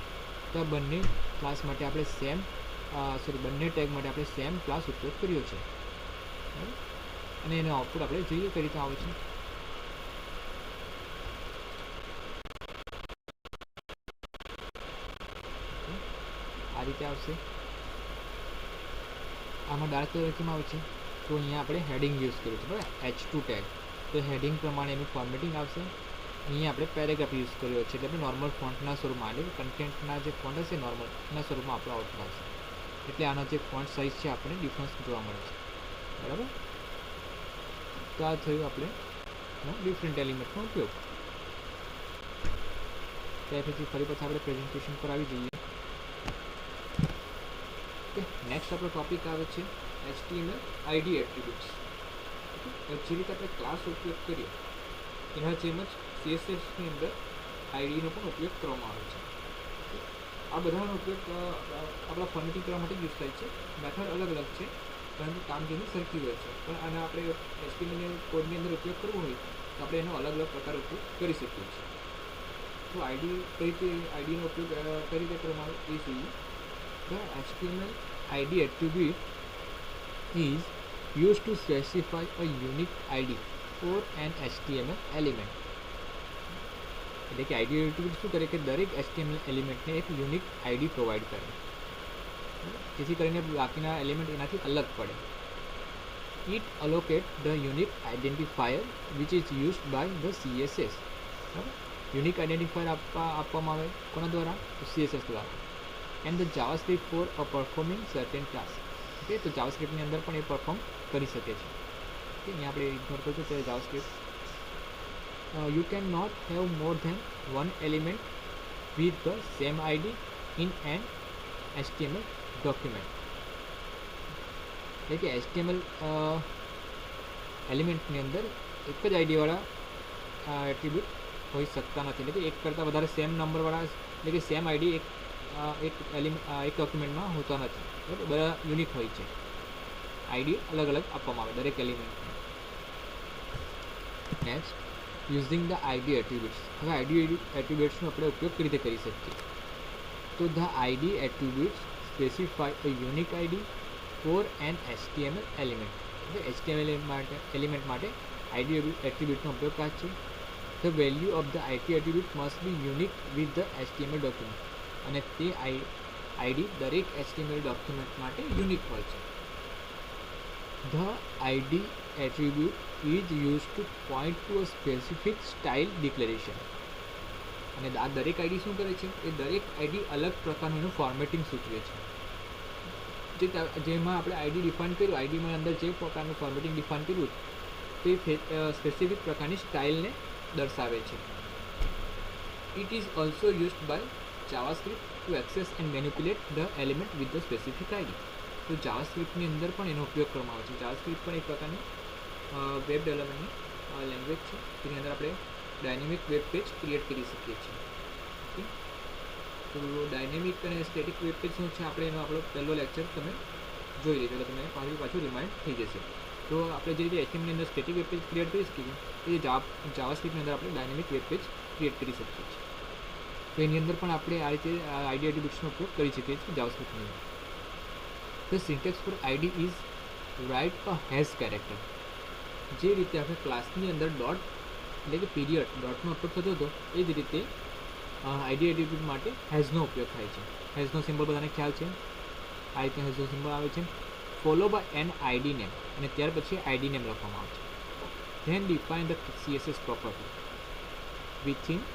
તો આ બંને ક્લાસ માટે આપણે બંને ટેગ માટે આપણે સેમ ક્લાસ ઉપયોગ કર્યો છે. અને એનો આઉટપુટ આપણે જોઈએ કઈ રીતે આવે છે. આ રીતે આવશે. આમાં ડાર્ક કલર કેમ આવે છે તો અહીંયા આપણે હેડિંગ યુઝ કર્યું છે, બરાબર, H2 ટેગ. તો હેડિંગ પ્રમાણે એનું ફોર્મેટિંગ આવશે. અહીંયા આપણે પેરેગ્રાફ યુઝ કર્યો છે, એટલે આપણે નોર્મલ ફોન્ટના સ્વરૂપમાં, એટલે કન્ટેન્ટના જે ફોન્ટ હશે નોર્મલના સ્વરૂપમાં આપણો આઉટપુટ આવશે. એટલે આનો જે ફોન્ટ સાઇઝ છે આપણને ડિફરન્સ જોવા મળે છે. બરાબર. તો આ થયું આપણે ડિફરન્ટ એલિમેન્ટનો ઉપયોગ. ત્યાર પછી ફરી પાછા આપણે પ્રેઝન્ટેશન પર આવી જઈએ. નેક્સ્ટ આપણો ટોપિક આવે છે HTML ID એટ્રીબ્યુટ્સ. જે રીતે આપણે ક્લાસ ઉપયોગ કરીએ એના જેમ જ CSSની અંદર આઈડીનો પણ ઉપયોગ કરવામાં આવે છે. આ બધાનો ઉપયોગ આપણા ફોર્મેટિંગ કરવા માટે યુઝ થાય છે. મેથડ અલગ અલગ છે પરંતુ કામગીરી સરખી હોય છે. પણ આને આપણે HTML કોડની અંદર ઉપયોગ કરવો હોય તો આપણે એનો અલગ અલગ પ્રકાર ઉપયોગ કરી શકીએ છીએ. તો આઈડી કઈ રીતે આઈડીનો ઉપયોગ કઈ રીતે કરવામાં આવે એ જોઈએ. The HTML ID attribute is used to specify a unique ID for an HTML element. એટલે કે ID એટ્રીબ્યુટ શું કરે કે દરેક HTML એલિમેન્ટને એક યુનિક ID પ્રોવાઈડ કરે, જેથી કરીને બાકીના એલિમેન્ટ એનાથી અલગ પડે. It allocate the unique identifier which is used by the CSS. Unique identifier આપવામાં આવે કોના દ્વારા? તો CSS દ્વારા. And the JavaScript for a performing certain class. Okay, તો જાવાસ્ક્રિપ્ટની અંદર પણ એ પરફોર્મ કરી શકે છે. ઓકે, અહીંયા આપણે ઇગ્નોર કરીશું ત્યારે JavaScript. You can not have more than one element with the same ID in an HTML document. એટલે કે HTML એલિમેન્ટની અંદર એક જ આઈડીવાળા એટ્રીબ્યુટ હોઈ શકતા નથી. એટલે કે એક કરતાં વધારે સેમ નંબરવાળા, એટલે કે સેમ આઈડી એક ડોક્યુમેન્ટમાં હોતા નથી. બરાબર, બધા યુનિક હોય છે. આઈડી અલગ અલગ આપવામાં આવે દરેક એલિમેન્ટને. Next, using the ID attributes. હવે ID એટ્રીબ્યુટ્સનો આપણે ઉપયોગ કઈ રીતે કરી શકીએ? તો the ID attributes specify a unique ID for an HTML element. એટલે HTML એલિમેન્ટ માટે આઈડી એટ્રીબ્યુટનો ઉપયોગ થાય છે. The value of the ID attribute must be unique with the HTML document. અને તે આઈડી દરેક HTML ડોક્યુમેન્ટ માટે યુનિક હોય છે. The ID attribute is used to point to a specific style declaration. અને આ દરેક આઈડી શું કરે છે? એ દરેક આઈડી અલગ પ્રકારનું એનું ફોર્મેટિંગ સૂચવે છે. જેમાં આપણે આઈડી ડિફાઇન કર્યું, આઈડીમાં અંદર જે પ્રકારનું ફોર્મેટિંગ ડિફાઇન કર્યું તે સ્પેસિફિક પ્રકારની સ્ટાઇલને દર્શાવે છે. It is also used by JavaScript to access and manipulate the element with the specific ID. તો જાવાસ્ક્રિપ્ટની અંદર પણ એનો ઉપયોગ કરવામાં આવે છે. જાવાસ્ક્રિપ્ટ પણ એક પ્રકારની વેબ ડેવલપમેન્ટની લેંગ્વેજ છે, જેની અંદર આપણે ડાયનેમિક વેબ પેજ ક્રિએટ કરી શકીએ છીએ. ઓકે, તો ડાયનેમિક અને સ્ટેટિક વેબ પેજ શું છે, આપણે એનો આપણો પહેલો લેક્ચર તમે જોઈ લેજો એટલે તમને પાછું રિમાઇન્ડ થઈ જશે. તો આપણે જે રીતે HTML ની અંદર સ્ટેટિક વેબ પેજ ક્રિએટ કરી શકીએ એ જાવાસ્ક્રિપ્ટની અંદર આપણે ડાયનેમિક વેબ પેજ ક્રિએટ કરી શકીએ છીએ. તો એની અંદર પણ આપણે આ રીતે આઈડી એટ્રીબ્યુટ્સનો ઉપયોગ કરી શકીએ છીએ જાવાસ્ક્રિપ્ટની અંદર. The syntax for ID is write a hash character. જે રીતે આપણે ક્લાસની અંદર ડોટ એટલે કે પીરિયડ ડોટનો ઉપયોગ થતો હતો એ જ રીતે આઈડી એટ્રીબ્યુટ માટે હેઝનો ઉપયોગ થાય છે. હેઝનો સિમ્બોલ બધાને ખ્યાલ છે. આ રીતે હેઝનો સિમ્બોલ આવે છે. Follow by an ID name, અને ત્યાર પછી આઈડી નેમ લખવામાં આવે છે. Then define the CSS property within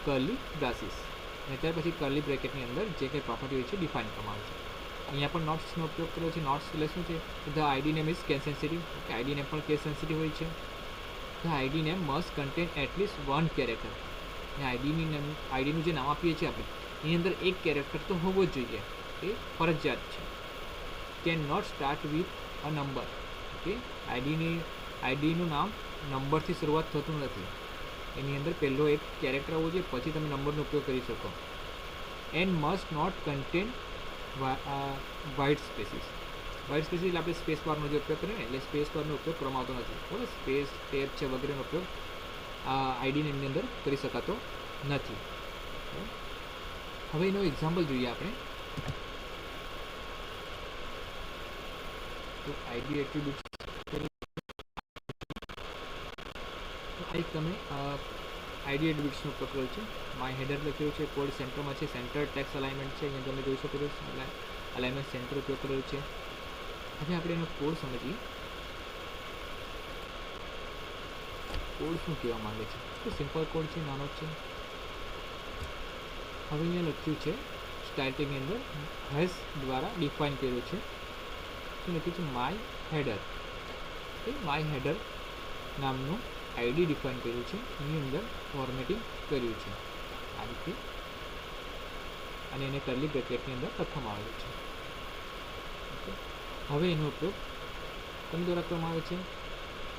curly braces, અને ત્યાર પછી કર્લી બ્રેકેટની અંદર જે કંઈ પ્રોપર્ટી હોય છે ડિફાઇન કરવામાં આવે છે. અહીંયા પણ નોટ્સનો ઉપયોગ કર્યો છે. નોટ્સ એટલે શું છે? The ID name is case sensitive. ID name પણ કેસ સેન્સિટિવ હોય છે. The ID name must contain at least one character. અને આઈડીનું જે નામ આપીએ છીએ આપણે એની અંદર એક કેરેક્ટર તો હોવો જ જોઈએ, એ ફરજિયાત છે. Can not start with a number. Okay, આઈડીનું નામ નંબરથી શરૂઆત થતું નથી. એની અંદર પહેલો એક કેરેક્ટર હોવો જોઈએ, પછી તમે નંબરનો ઉપયોગ કરી શકો. And must not contain white spaces. White spaces એટલે આપણે સ્પેસ બારનો જે ઉપયોગ કરીએ ને, એટલે સ્પેસ બારનો ઉપયોગ કરવામાં આવતો નથી. બરાબર, સ્પેસ ટેબ છે વગેરેનો ઉપયોગ આઈડી નેમની અંદર કરી શકાતો નથી. હવે એનો એક્ઝામ્પલ જોઈએ આપણે. તો આઈડી એટ્રીબ્યુટ્સ એક તમે આઈડી એટ્રીબ્યુટ્સનો ઉપયોગ કર્યો છે. માય હેડર લખ્યું છે, કોડ સેન્ટરમાં છે, સેન્ટર ટેક્સ અલાઇનમેન્ટ છે, અહીંયા તમે જોઈ શકો છો અલાઇનમેન્ટ સેન્ટર ઉપયોગ કર્યો છે. હવે આપણે એનો કોડ સમજીએ. કોડ શું કહેવા માંગે છે? તો સિમ્પલ કોડ છે, નાનો છે. હવે અહીંયા લખ્યું છે સ્ટાર્ટિંગની અંદર હેશ દ્વારા ડિફાઇન કર્યું છે. શું લખ્યું છે? My header. માય હેડર નામનું આઈડી ડિફાઇન કર્યું છે. એની અંદર ફોર્મેટિંગ કર્યું છે આ રીતે, અને એને કર્લી બ્રેકેટની અંદર લખવામાં આવેલું છે. હવે એનો ઉપયોગ કોની દ્વારા કરવામાં આવે છે?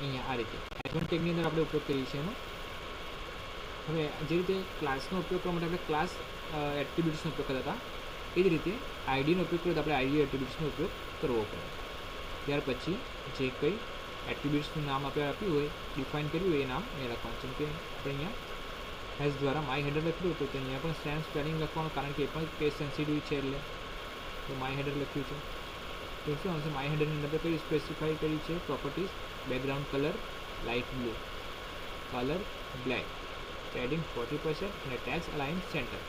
અહીંયા આ રીતે H1 ટેગની અંદર આપણે ઉપયોગ કરીએ છીએ એનો. હવે જે રીતે ક્લાસનો ઉપયોગ કરવા માટે આપણે ક્લાસ એટ્રીબ્યુટ્સનો ઉપયોગ કરતા હતા, એ જ રીતે આઈડીનો ઉપયોગ કરીએ તો આપણે આઈડી એટ્રીબ્યુટ્સનો ઉપયોગ કરવો પડે. ત્યાર પછી જે કંઈ એટ્રીબ્યુટ્સનું નામ આપણે આપ્યું હોય, ડિફાઇન કર્યું હોય, એ નામ અહીંયા લખવાનું. જેમ કે આપણે અહીંયા હેશ દ્વારા માય હેડર લખ્યું હતું, તો અહીંયા પણ સેમ સ્પેલિંગ લખવાનું, કારણ કે એ પણ કેસ સેન્સિટિવ છે એટલે. તો માય હેડર લખ્યું છે. તો શું આવશે? માય હેડરની અંદર કઈ સ્પેસિફાઈ કરી છે properties? Background colour light blue, colour black, padding 40% અને ટેક્સ અલાઇન સેન્ટર.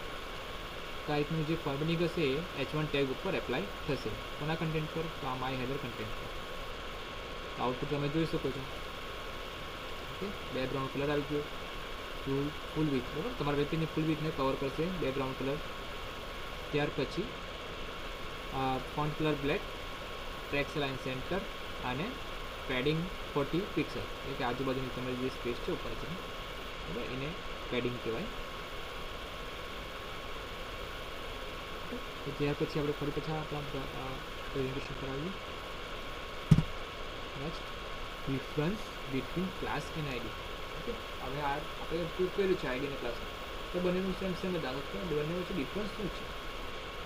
ટાઈપનું જે ફોર્મેટિંગ હશે એ H1 ટેગ ઉપર એપ્લાય થશે. કોના કન્ટેન્ટ પર? તો આ માય હેડર કન્ટેન્ટ પર. આઉટપુટ તમે જોઈ શકો છો. ઓકે, બેકગ્રાઉન્ડ કલર આવી ગયો, ફૂલ વિથ. બરાબર, તમારા વેબપેજની ફૂલ વિથને કવર કરશે બેકગ્રાઉન્ડ કલર. ત્યાર પછી font colour black, tax align centre અને પેડિંગ 40 પિક્સલ, એટલે કે આજુબાજુની તમારી જે સ્પેસ છે ઉપર છે, બરાબર, એને પેડિંગ કહેવાય. તો ત્યાર પછી આપણે ફરી પાછા આપણા પ્રેઝન્ટેશન પર આવીએ. Next, difference between class and ID. Okay, હવે આપણે ઉપયોગ કર્યું છે આઈડી અને ક્લાસનો, તો બંનેનું સેમ જ દાખલ છે. બંને વચ્ચે ડિફરન્સ શું છે?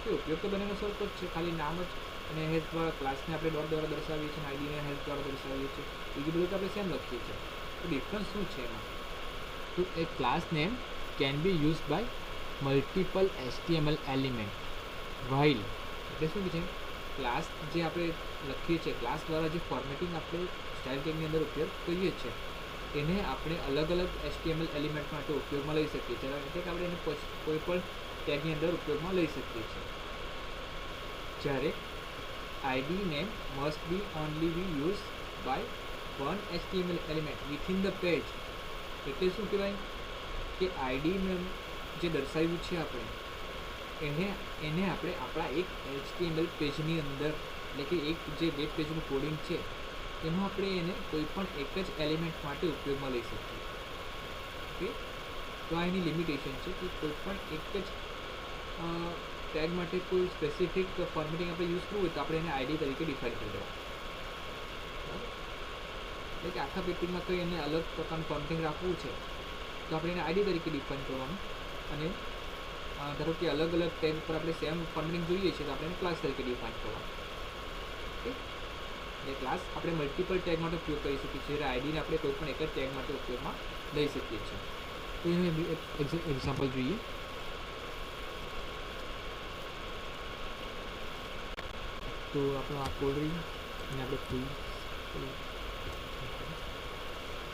તો ઉપયોગ તો બંનેનો સરખો જ છે, ખાલી નામ જ. અને હેશ દ્વારા ક્લાસને આપણે ડોટ દ્વારા દર્શાવીએ છીએ, અને આઈડીને હેશ દ્વારા દર્શાવીએ છીએ. બીજું બધું તો આપણે સેમ લખીએ છીએ. તો ડિફરન્સ શું છે એમાં? તો એ class name can be use by multiple HTML element. While એટલે શું છે, ક્લાસ જે આપણે લખીએ છીએ, ક્લાસ દ્વારા જે ફોર્મેટિંગ આપણે સ્ટાઇલ ટેગની અંદર ઉપયોગ કરીએ છીએ એને આપણે અલગ અલગ HTML એલિમેન્ટ માટે ઉપયોગમાં લઈ શકીએ છીએ, એટલે કે આપણે એને કોઈ પણ ટેગની અંદર ઉપયોગમાં લઈ શકીએ છીએ. જ્યારે ID name must be only be used by one HTML element within the page. એટલે શું કહેવાય કે ID name જે દર્શાવ્યું છે આપણે એને આપણે આપણા એક HTML પેજની અંદર, એટલે કે એક જે વેબ પેજનું કોડિંગ છે એનું આપણે એને કોઈ પણ એક જ એલિમેન્ટ માટે ઉપયોગમાં લઈ શકીએ. ઓકે, તો આ એની લિમિટેશન છે કે કોઈ પણ એક જ ટેગ માટે કોઈ સ્પેસિફિક ફોર્મેટિંગ આપણે યુઝ કરવું હોય તો આપણે એને ID તરીકે ડિફાઇન કરી દેવા. એટલે કે આખા પેજમાં કંઈ એને અલગ પ્રકારનું ફોર્મેટિંગ રાખવું છે તો આપણે એને ID તરીકે ડિફાઇન કરવાનું, અને ધારો કે અલગ અલગ ટેગ પર આપણે સેમ ફોર્મેટિંગ જોઈએ છે તો આપણે એને ક્લાસ તરીકે ડિફાઇન કરવાનું. ઓકે, એ ક્લાસ આપણે મલ્ટિપલ ટેગ માટે ઉપયોગ કરી શકીએ છીએ, જ્યારે આઈડીને આપણે કોઈ પણ એક જ ટેગ માટે ઉપયોગમાં લઈ શકીએ છીએ. તો એનું એક્ઝામ્પલ જોઈએ. તો આપણો આ કોડ રહ્યું અને આપણે ફૂલ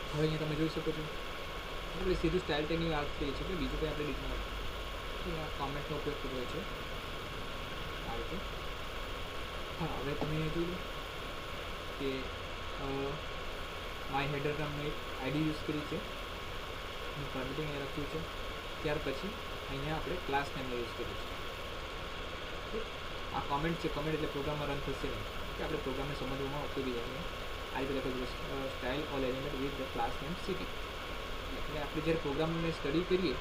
હવે અહીંયા તમે જોઈ શકો છો આપણે સીધું સ્ટાઇલ ટેગની વાત કરીએ છીએ, કે બીજું કંઈ આપણે ડિઝાઇન કોમેન્ટનો ઉપયોગ કર્યો છે આ રીતે. હા, હવે તમે જોઈ લો કે માય હેડર નામની ID યુઝ કરી છે, ફોર્મેટિંગ અહીંયા રાખ્યું છે. ત્યાર પછી અહીંયા આપણે ક્લાસ નેમનો યુઝ કર્યું છે. આ કોમેન્ટ છે, કોમેન્ટ એટલે પ્રોગ્રામમાં રન થશે નહીં, કે આપણે પ્રોગ્રામને સમજવામાં ઉપયોગી જાય. આ રીતે લખેલું style all element with the class name city. એટલે આપણે જ્યારે પ્રોગ્રામને સ્ટડી કરીએ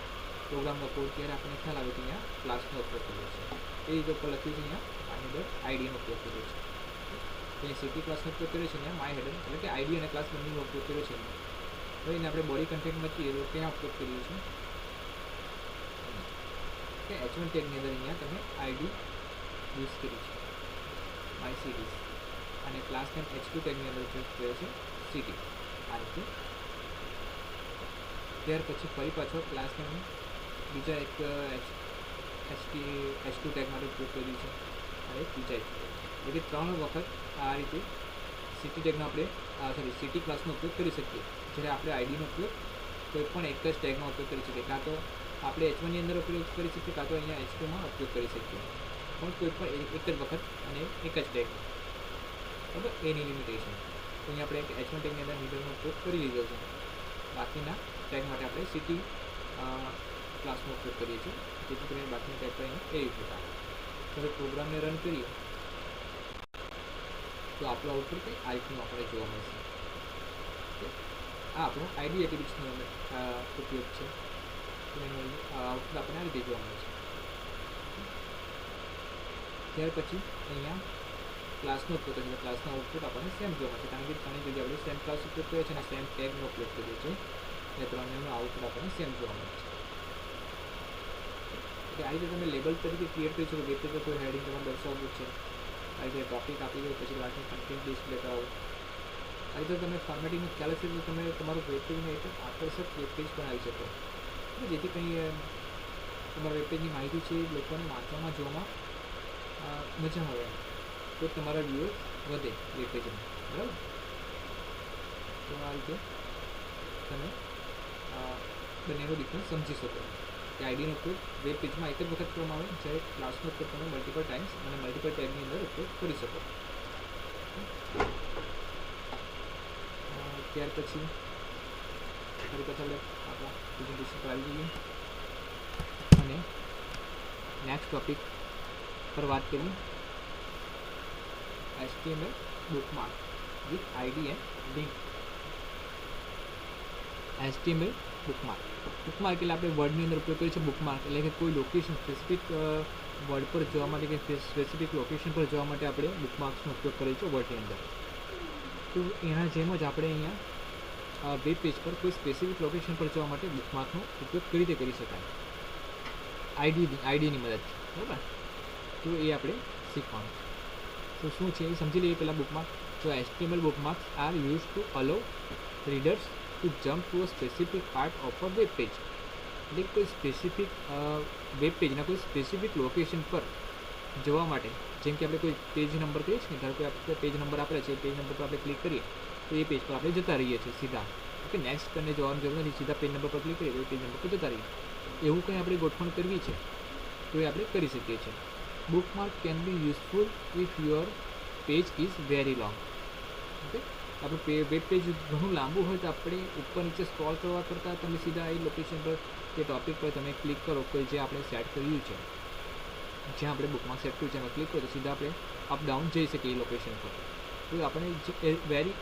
પ્રોગ્રામનો કોડ ત્યારે આપણને ખ્યાલ આવે કે અહીંયા ક્લાસનો ઉપયોગ કર્યો છે. એ રીતે ઉપર લખ્યું છે અહીંયા આની અંદર આઈડીનો ઉપયોગ કર્યો છે. અહીંયા સિટી ક્લાસનો ઉપયોગ કર્યો છે, અહીંયા માય હેડર એટલે કે ID અને ક્લાસ બંનેનો ઉપયોગ કર્યો છે. હવે એને આપણે બોડી કન્ટેન્ટમાં છીએ તો ત્યાં ઉપયોગ કરીએ છીએ કે H1 ટેગની અંદર અહીંયા તમે ID યુઝ કરી છે માય સિટીઝ, અને ક્લાસ નેમ H2 ટેગની અંદર ઉપયોગ કર્યો છે સિટી આ રીતે. ત્યાર પછી ફરી પાછો ક્લાસ નેમ બીજા એક H2 ટેગ માટે ઉપયોગ કર્યું છે, અને બીજા એક એટલે 3 વખત આ રીતે સિટી ટેગનો આપણે સિટી ક્લાસનો ઉપયોગ કરી શકીએ, જ્યારે આપણે આઈડીનો ઉપયોગ કોઈ પણ એક જ ટેગનો ઉપયોગ કરી શકીએ, કાં તો આપણે H1ની અંદર ઉપયોગ કરી શકીએ, કાં તો અહીંયા H2માં ઉપયોગ કરી શકીએ, પણ કોઈ પણ એક જ વખત અને એક જ ટેગ. બરાબર, એની લિમિટેશન. તો અહીંયા આપણે H1 ટેગની અંદર હેડરનો ઉપયોગ કરી લીધો છે, બાકીના ટેગ માટે આપણે સિટી ક્લાસનો ઉપયોગ કરીએ છીએ, જેથી કરીને બાકીના ટેગ પર એ રીતે આવે. હવે પ્રોગ્રામને રન કરીએ તો આપણું આઉટપુટ કંઈ આ રીતનું આપણે જોવા મળશે. આ આપણો ID એટ્રીબ્યુટ્સનો ઉપયોગ છે, એનું આઉટપુટ આપણને આ રીતે જોવા મળે છે. ત્યાર પછી અહીંયા ક્લાસનો ઉપયોગ કરીએ, ક્લાસનો આઉટપુટ આપણને સેમ જોવા મળશે, કારણ કે ઘણી જગ્યાએ આપણે સેમ ક્લાસ ઉપયોગ કરીએ છીએ અને સેમ ટેગનો ઉપયોગ કરીએ છીએ, એ ત્રણેયનું આઉટપુટ આપણને સેમ જોવા મળે છે. એટલે આ રીતે તમે લેબલ તરીકે ક્રિએટ કરી શકો. વેબ પેજ પર કોઈ હેડિંગ તમારે દર્શાવવું છે, આ રીતે ટોપિક આપી દો, પછી બાકી કન્ટેન્ટ ડિસ્પ્લે કરાવો. આ રીતે તમે ફોર્મેટિંગનો ખ્યાલ હશે તો તમે તમારું વેબ પેજને એક આકર્ષક વેબ પેજ બનાવી શકો, જેથી કંઈ તમારા વેબ પેજની માહિતી છે લોકોને વાંચવામાં જોવામાં મજા આવે, તો તમારા વ્યૂઅર્સ વધે વેબ પેજમાં. બરાબર, તો આ રીતે તમે બંનેનો ડિફરન્સ સમજી શકો કે આઈડીનો ઉપયોગ વેબ પેજમાં એક જ વખત કરવામાં આવે, જ્યારે ક્લાસનો ઉપયોગ તમે મલ્ટિપલ ટાઈમ્સ અને મલ્ટિપલ ટેગની અંદર ઉપયોગ કરી શકો. ત્યાર પછી ફરી પાછા આપણે આપણા પ્રેઝન્ટેશન પર આવી જઈએ અને નેક્સ્ટ ટોપિક પર વાત કરીએ, HTML bookmark with ID and link. HTML bookmark એટલે આપણે વર્ડની અંદર ઉપયોગ કરીએ છીએ. બુકમાર્ક એટલે કે કોઈ લોકેશન સ્પેસિફિક વર્ડ પર જવા માટે કે સ્પેસિફિક લોકેશન પર જવા માટે આપણે બુકમાર્ક્સનો ઉપયોગ કરીએ છીએ વર્ડની અંદર. તો એના જેમ જ આપણે અહીંયા વેબ પેજ પર કોઈ સ્પેસિફિક લોકેશન પર જવા માટે બુકમાર્કનો ઉપયોગ કઈ રીતે કરી શકાય આઈડીની મદદથી. બરાબર, તો એ આપણે શીખવાનું. તો શું છે એ સમજી લઈએ પહેલાં. બુકમાર્ક, તો HTML bookmarks are used to allow readers to jump to a specific part of a web page. એટલે કોઈ સ્પેસિફિક વેબ પેજના કોઈ સ્પેસિફિક લોકેશન પર જવા માટે જેમ કે આપણે કોઈ પેજ નંબર કહીએ છીએ, ધારો કે આપણે પેજ નંબર આપેલા છે, એ પેજ નંબર પર આપણે ક્લિક કરીએ તો એ પેજ પર આપણે જતા રહીએ છીએ સીધા. ઓકે, નેક્સ્ટ કરીને જવાની જરૂર નથી, સીધા પેજ નંબર પર ક્લિક કરીએ તો એ પેજ નંબર પર જતા રહીએ. એવું કંઈ આપણે ગોઠવણ કરવી છે તો એ આપણે કરી શકીએ છીએ. Bookmark can be useful if your page is very long. Okay, આપણું વેબ પેજ ઘણું લાંબુ હોય તો આપણે ઉપર નીચે સ્ક્રોલ કરવા કરતાં તમે સીધા એ લોકેશન પર કે ટોપિક પર તમે ક્લિક કરો કે જે આપણે સેટ કર્યું છે, જ્યાં આપણે બુકમાર્ક સેટ કર્યું છે એમાં ક્લિક કરો તો સીધા આપણે અપ ડાઉન જઈ શકીએ એ લોકેશન પર. તો આપણે વેરી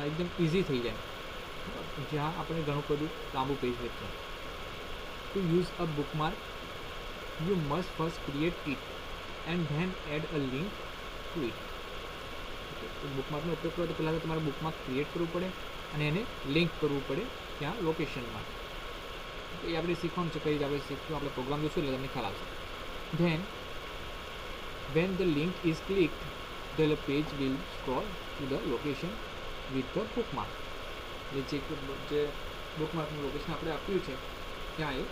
એકદમ ઇઝી થઈ જાય, જ્યાં આપણે ઘણું બધું લાંબુ પેજ હોય છે. To use a bookmark you must first create it and then add a link to it. બુકમાર્કનો ઉપયોગ કરો તો પહેલાં તો તમારે બુકમાર્ક ક્રિએટ કરવું પડે અને એને લિંક કરવું પડે ત્યાં લોકેશનમાં. એ આપણે શીખવાનું છે, કઈ રીતે આપણે શીખવું, આપણે પ્રોગ્રામ જોઈશું એટલે તમને ખ્યાલ આવશે. Then when the link is clicked the page will scroll to the location with the bookmark. જે બુકમાર્કનું લોકેશન આપણે આપ્યું છે ત્યાં એ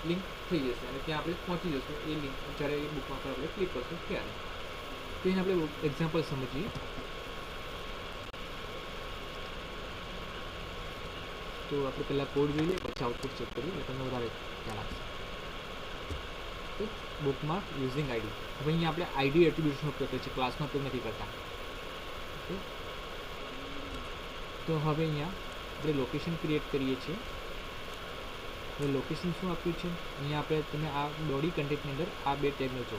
લિંક થઈ જશે અને ત્યાં આપણે પહોંચી જશું એ લિંક જ્યારે એ બુકમાર્ક પર આપણે ક્લિક કરશું ત્યારે. તો એને આપણે એક્ઝામ્પલ સમજીએ. તો આપણે પહેલાં કોડ જોઈ લઈએ, પછી આઉટપુટ ચેક કરીએ એટલે તમને વધારે ખ્યાલ આવશે. તો બુકમાર્ક યુઝિંગ આઈડી. હવે અહીંયા આપણે આઈડી એટ્રીબ્યુટ્સનો ઉપયોગ કરીએ છીએ, ક્લાસનો ઉપયોગ નથી કરતા. ઓકે, તો હવે અહીંયા આપણે લોકેશન ક્રિએટ કરીએ છીએ. હવે લોકેશન શું આપ્યું છે અહીંયા આપણે, તમે આ બોડી કન્ટેન્ટની અંદર આ બે ટેગનો જો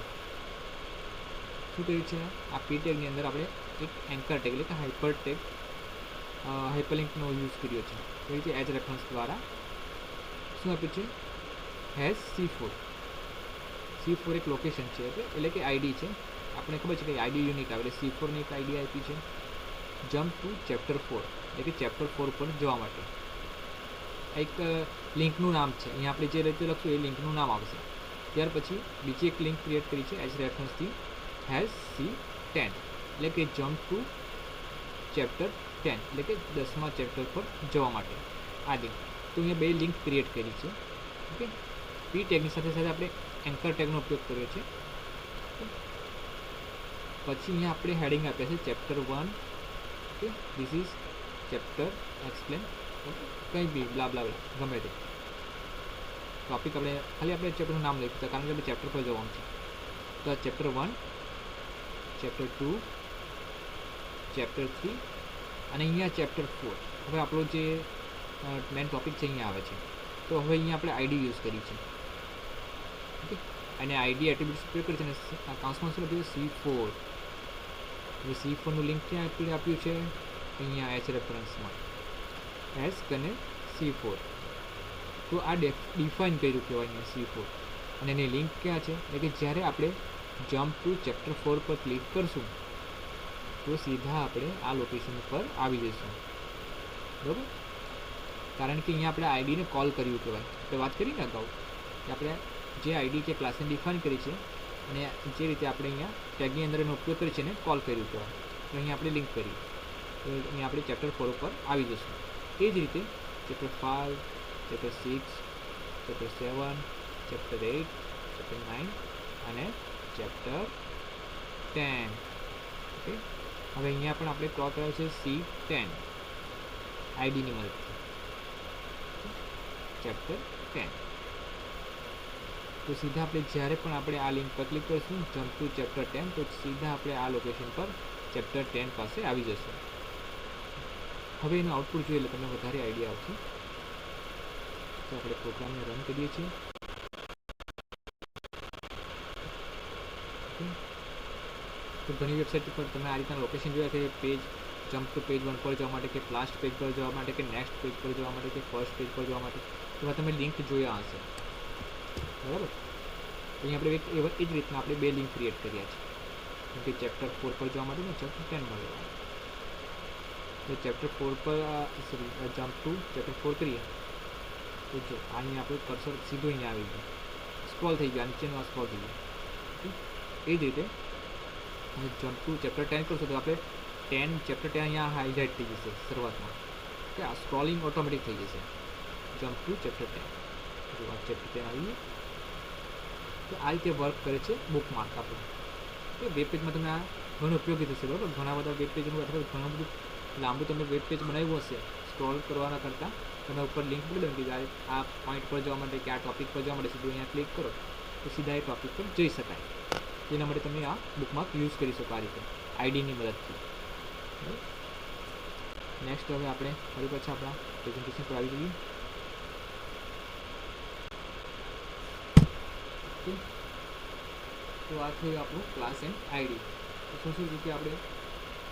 શું કર્યું છે, આ પી ટેગની અંદર આપણે એક એન્કર ટેગ એટલે કે હાઇપર ટેગ હાઇપરલિંકનો યુઝ કર્યો છે. એ રીતે એજ રેફરન્સ દ્વારા શું આપ્યું છે, હેઝ C4. C4 એક લોકેશન છે એટલે કે આઈડી છે. આપણે ખબર છે કે આઈડી યુનિક આવે એટલે C4ની એક આઈડી આપી છે. જમ્પ ટુ ચેપ્ટર 4 એટલે કે ચેપ્ટર 4 પર જવા માટે એક લિંકનું નામ છે. અહીંયા આપણે જે રીતે લખશું એ લિંકનું નામ આવશે. ત્યાર પછી બીજી એક લિંક ક્રિએટ કરી છે એજ રેફરન્સથી, હેઝ C10 એટલે કે જમ્પ ટુ ચેપ્ટર 10 એટલે કે 10મા ચેપ્ટર પર જવા માટે આ લિંક. તો અહીંયા બે લિંક ક્રિએટ કરી છે. ઓકે, પી ટેગની સાથે સાથે આપણે એન્કર ટેગનો ઉપયોગ કર્યો છે. પછી અહીંયા આપણે હેડિંગ આપ્યા છે chapter 1. Okay, this is chapter explain, કંઈ બી બ્લા બ્લા બ્લા ગમે તે ટોપિક આપણે આપણે ચેપ્ટરનું નામ લખ્યું છે કારણ કે આપણે ચેપ્ટર પર જવાનું છે. તો આ ચેપ્ટર 1, ચેપ્ટર 2, ચેપ્ટર 3 અને અહીંયા ચેપ્ટર 4. હવે આપણો જે મેન ટોપિક છે અહીંયા આવે છે. તો હવે અહીંયા આપણે આઈડી યુઝ કરી છે. ઓકે, અને આઈડી એટ્રીબ્યુટ્સ ઉપયોગ કરી છે અને કાઉન્સમાં શું લખ્યું C4. હવે C4નું લિંક ક્યાં આપ્યું છે, અહીંયા એચ રેફરન્સમાં એસ અને C4. તો આ ડિફાઇન કર્યું કહેવાય અહીંયા C4 અને એની લિંક ક્યાં છે, એટલે કે જ્યારે આપણે જમ્પ ટુ ચેપ્ટર 4 પર ક્લિક કરશું તો સીધા આપણે આ લોકેશન પર આવી જઈશું. બરાબર, કારણ કે અહીંયા આપણે આઈડીને કોલ કર્યું કહેવાય. આપણે વાત કરીને અગાઉ કે આપણે જે આઈડી કે ક્લાસને ડિફાઇન કરી છે અને જે રીતે આપણે અહીંયા ટેગની અંદર એનો ઉપયોગ કરી છે એને કોલ કર્યું કહેવાય. તો અહીંયા આપણે લિંક કરી તો અહીંયા આપણે ચેપ્ટર 4 ઉપર આવી જઈશું. એ જ રીતે chapter 5, chapter 6, chapter 7, chapter 8, chapter 9 અને ચેપ્ટર 10. ઓકે, હવે અહીંયા પણ આપણે પ્લોટ કર્યો છે C10 આઈડીની મદદથી ચેપ્ટર 10. તો સીધા આપણે જ્યારે પણ આપણે આ લિંક પર ક્લિક કરીશું જમ્પ ટુ ચેપ્ટર 10 તો સીધા આપણે આ લોકેશન પર ચેપ્ટર 10 પાસે આવી જશું. હવે એનું આઉટપુટ જોઈએ એટલે તમને વધારે આઈડિયા આવશે. તો આપણે પ્રોગ્રામને રન કરીએ છીએ. તો ઘણી વેબસાઇટ પર તમે આ રીતના લોકેશન જોયા કે પેજ જમ્પ ટુ પેજ 1 પર જવા માટે કે લાસ્ટ પેજ પર જવા માટે કે નેક્સ્ટ પેજ પર જવા માટે કે ફર્સ્ટ પેજ પર જવા માટે એવા તમે લિંક જોયા હશે. બરાબર, અહીંયા આપણે એ જ રીતના આપણે બે લિંક ક્રિએટ કર્યા છે. જેમ કે ચેપ્ટર 4 પર જવા માટે ને ચેપ્ટર 10 પર જવા માટે. તો ચેપ્ટર 4 પર જમ્પ ટુ ચેપ્ટર 4 કરીએ તો જો અહીંયા આપણે કર્સર સીધું અહીંયા આવી ગયું, સ્ક્રોલ થઈ ગયું, નીચેનું સ્ક્રોલ થઈ ગયું. એ જ રીતે જમ્પ ટુ ચેપ્ટર 10 કરશું તો આપણે ચેપ્ટર 10 અહીંયા હાઇલાઇટ થઈ જશે શરૂઆતમાં. કે આ સ્ક્રોલિંગ ઓટોમેટિક થઈ જશે. જમ્પ ટુ ચેપ્ટર 10 જો આ ચેપ્ટર 10 આવી ગયું. તો આ રીતે વર્ક કરે છે બુકમાર્ક આપણું. કે વેબ પેજમાં તમે આ ઘણું ઉપયોગી થશે, બરાબર. ઘણા બધા વેબ પેજનું અથવા ઘણું બધું લાંબુ તમે વેબ પેજ બનાવ્યું હશે, સ્ક્રોલ કરવાના કરતાં તમે ઉપર લિંક મૂકી દો કે આ પોઈન્ટ પર જવા માટે કે આ ટોપિક પર જવા માટે સીધું અહીંયા ક્લિક કરો તો સીધા એ ટોપિક પર જઈ શકાય. તેના માટે તમે આ બુકમાર્ક યુઝ કરી શકો આ રીતે આઈડીની મદદથી. નેક્સ્ટ હવે આપણે ફરી પાછા આપણા પ્રેઝન્ટેશન પર આવી જઈએ. તો આ થયું આપણું ક્લાસ એન્ડ આઈડી. તો શું છે કે આપણે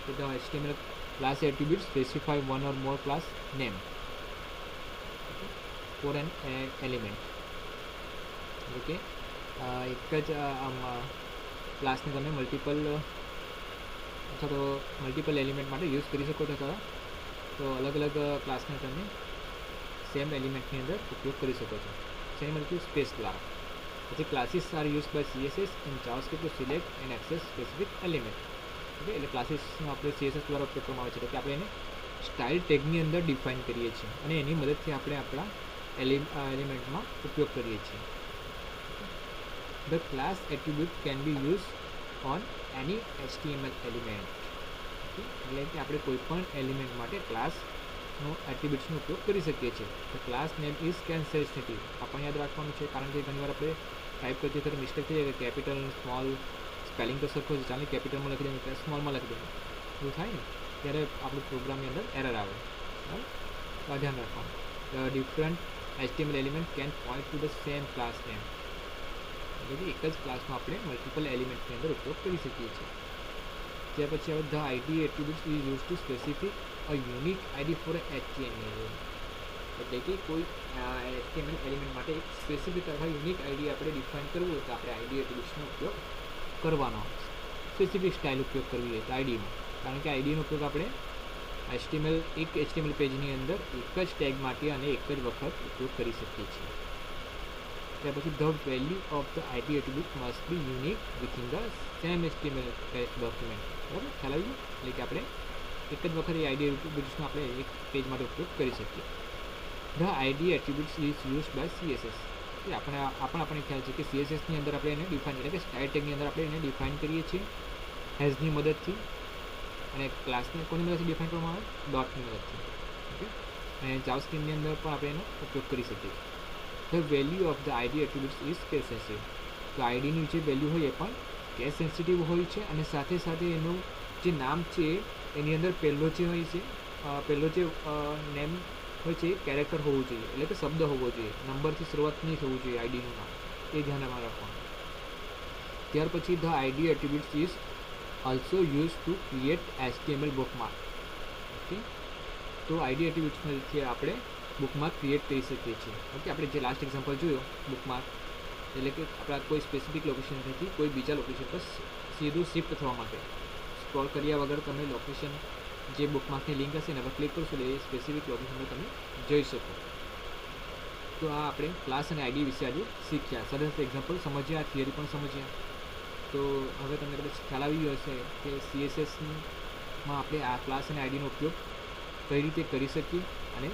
બધા HTML class attribute specify one or more class name for an element. Okay, એક જ ક્લાસને તમે મલ્ટિપલ અથવા તો મલ્ટિપલ એલિમેન્ટ માટે યુઝ કરી શકો છો. તો અલગ અલગ ક્લાસને તમે સેમ એલિમેન્ટની અંદર ઉપયોગ કરી શકો છો. જેની મતલબ સ્પેસ દ્વારા. પછી classes are use by CSS in JavaScript to select and access specific element. Okay, એટલે ક્લાસીસનો આપણે CSS દ્વારા ઉપયોગ કરવામાં આવે છે. કે આપણે એને સ્ટાઇલ ટેગની અંદર ડિફાઇન કરીએ છીએ અને એની મદદથી આપણે આપણા એલિમેન્ટમાં ઉપયોગ કરીએ છીએ. The class attribute can be use on any HTML element. એટલે કે આપણે કોઈ પણ એલિમેન્ટ માટે ક્લાસનો એટ્રીબ્યુટ્સનો ઉપયોગ કરી શકીએ છીએ. The class name is can sensitive. આપણને યાદ રાખવાનું છે, કારણ કે ઘણીવાર આપણે ટાઈપ કરતી વખતે મિસ્ટેક થઈ જાય કે કેપિટલ સ્મોલ સ્પેલિંગ તો સરખો છે, ચાલે કેપિટલમાં લખી દઈએ કે સ્મોલમાં લખી દઈએ, એવું થાય ને ત્યારે આપણું પ્રોગ્રામની અંદર એરર આવે. બરાબર, તો આ ધ્યાન રાખવાનું. The different HTML element can point to the same class name. એટલે કે એક જ ક્લાસનો આપણે મલ્ટિપલ એલિમેન્ટની અંદર ઉપયોગ કરી શકીએ છીએ. ત્યાર પછી હવે the ID attributes is use to specific a unique ID for HTML. એટલે કે કોઈ HTML એલિમેન્ટ માટે એક સ્પેસિફિક અથવા યુનિક આઈડી આપણે ડિફાઇન કરવું હોય તો આપણે આઈડી એટ્રીબ્યુટ્સનો ઉપયોગ કરવાનો. સ્પેસિફિક સ્ટાઇલ ઉપયોગ કરવી હોય તો આઈડીનો, કારણ કે આઈડીનો ઉપયોગ આપણે એક HTML પેજની અંદર એક જ ટેગ માટે અને એક જ વખત ઉપયોગ કરી શકીએ છીએ. ત્યાર પછી the value of the ID attribute must be unique within the same HTML document. બરાબર, ખ્યાલ આવી ગયો. એટલે કે આપણે એક જ વખત એ આઈડી એટ્રીબ્યુટ્સનો આપણે એક પેજ માટે ઉપયોગ કરી શકીએ. The ID attributes is use by CSS. આપણે ખ્યાલ છે કે CSSની અંદર આપણે એને ડિફાઇન, એટલે કે સ્ટાઇલ ટેગની અંદર આપણે એને ડિફાઇન કરીએ છીએ હેઝની મદદથી, અને ક્લાસને કોની મદદથી ડિફાઇન કરવામાં આવે? ડોટની મદદથી. ઓકે, અને જાવાસ્ક્રિપ્ટની અંદર પણ આપણે એનો ઉપયોગ કરી શકીએ. The value of the ID attributes is case sensitive. તો આઈડીની જે વેલ્યુ હોય એ પણ કેસ સેન્સિટિવ હોય છે, અને સાથે સાથે એનું જે નામ છે એની અંદર પહેલો જે નેમ હોય છે એ કેરેક્ટર હોવું જોઈએ, એટલે કે શબ્દ હોવો જોઈએ, નંબરથી શરૂઆત નહીં થવું જોઈએ આઈડીનું નામ. એ ધ્યાનમાં રાખવાનું. ત્યાર પછી the ID attributes is also use to create HTML bookmark. Okay, તો આઈડી એટ્રીબ્યુટ્સથી આપણે બુકમાર્ક ક્રિએટ કરી શકીએ છીએ. ઓકે, આપણે જે લાસ્ટ એક્ઝામ્પલ જોયો બુકમાર્ક, એટલે કે આપણા કોઈ સ્પેસિફિક લોકેશનથી કોઈ બીજા લોકેશન પર સીધું શિફ્ટ થવા માટે સ્ક્રોલ કર્યા વગર તમે લોકેશન જે બુકમાર્કની લિંક હશે એના પર ક્લિક કરશો એટલે એ સ્પેસિફિક લોકેશન પર તમે જઈ શકો. તો આ આપણે ક્લાસ અને આઈડી વિશે આજે શીખ્યા. સાથે સાથે એક્ઝામ્પલ સમજ્યા, થિયરી પણ સમજ્યા. તો હવે તમને કદાચ ખ્યાલ આવી ગયો હશે કે CSSમાં આપણે આ ક્લાસ અને આઈડીનો ઉપયોગ કઈ રીતે કરી શકીએ અને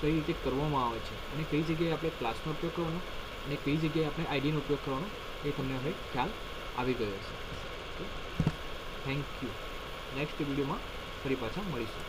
કઈ રીતે કરવામાં આવે છે, અને કઈ જગ્યાએ આપણે ક્લાસનો ઉપયોગ કરવાનો અને કઈ જગ્યાએ આપણે આઈડીનો ઉપયોગ કરવાનો એ તમને હવે ખ્યાલ આવી ગયો હશે. Thank you. નેક્સ્ટ વિડીયોમાં ફરી પાછા મળીશું.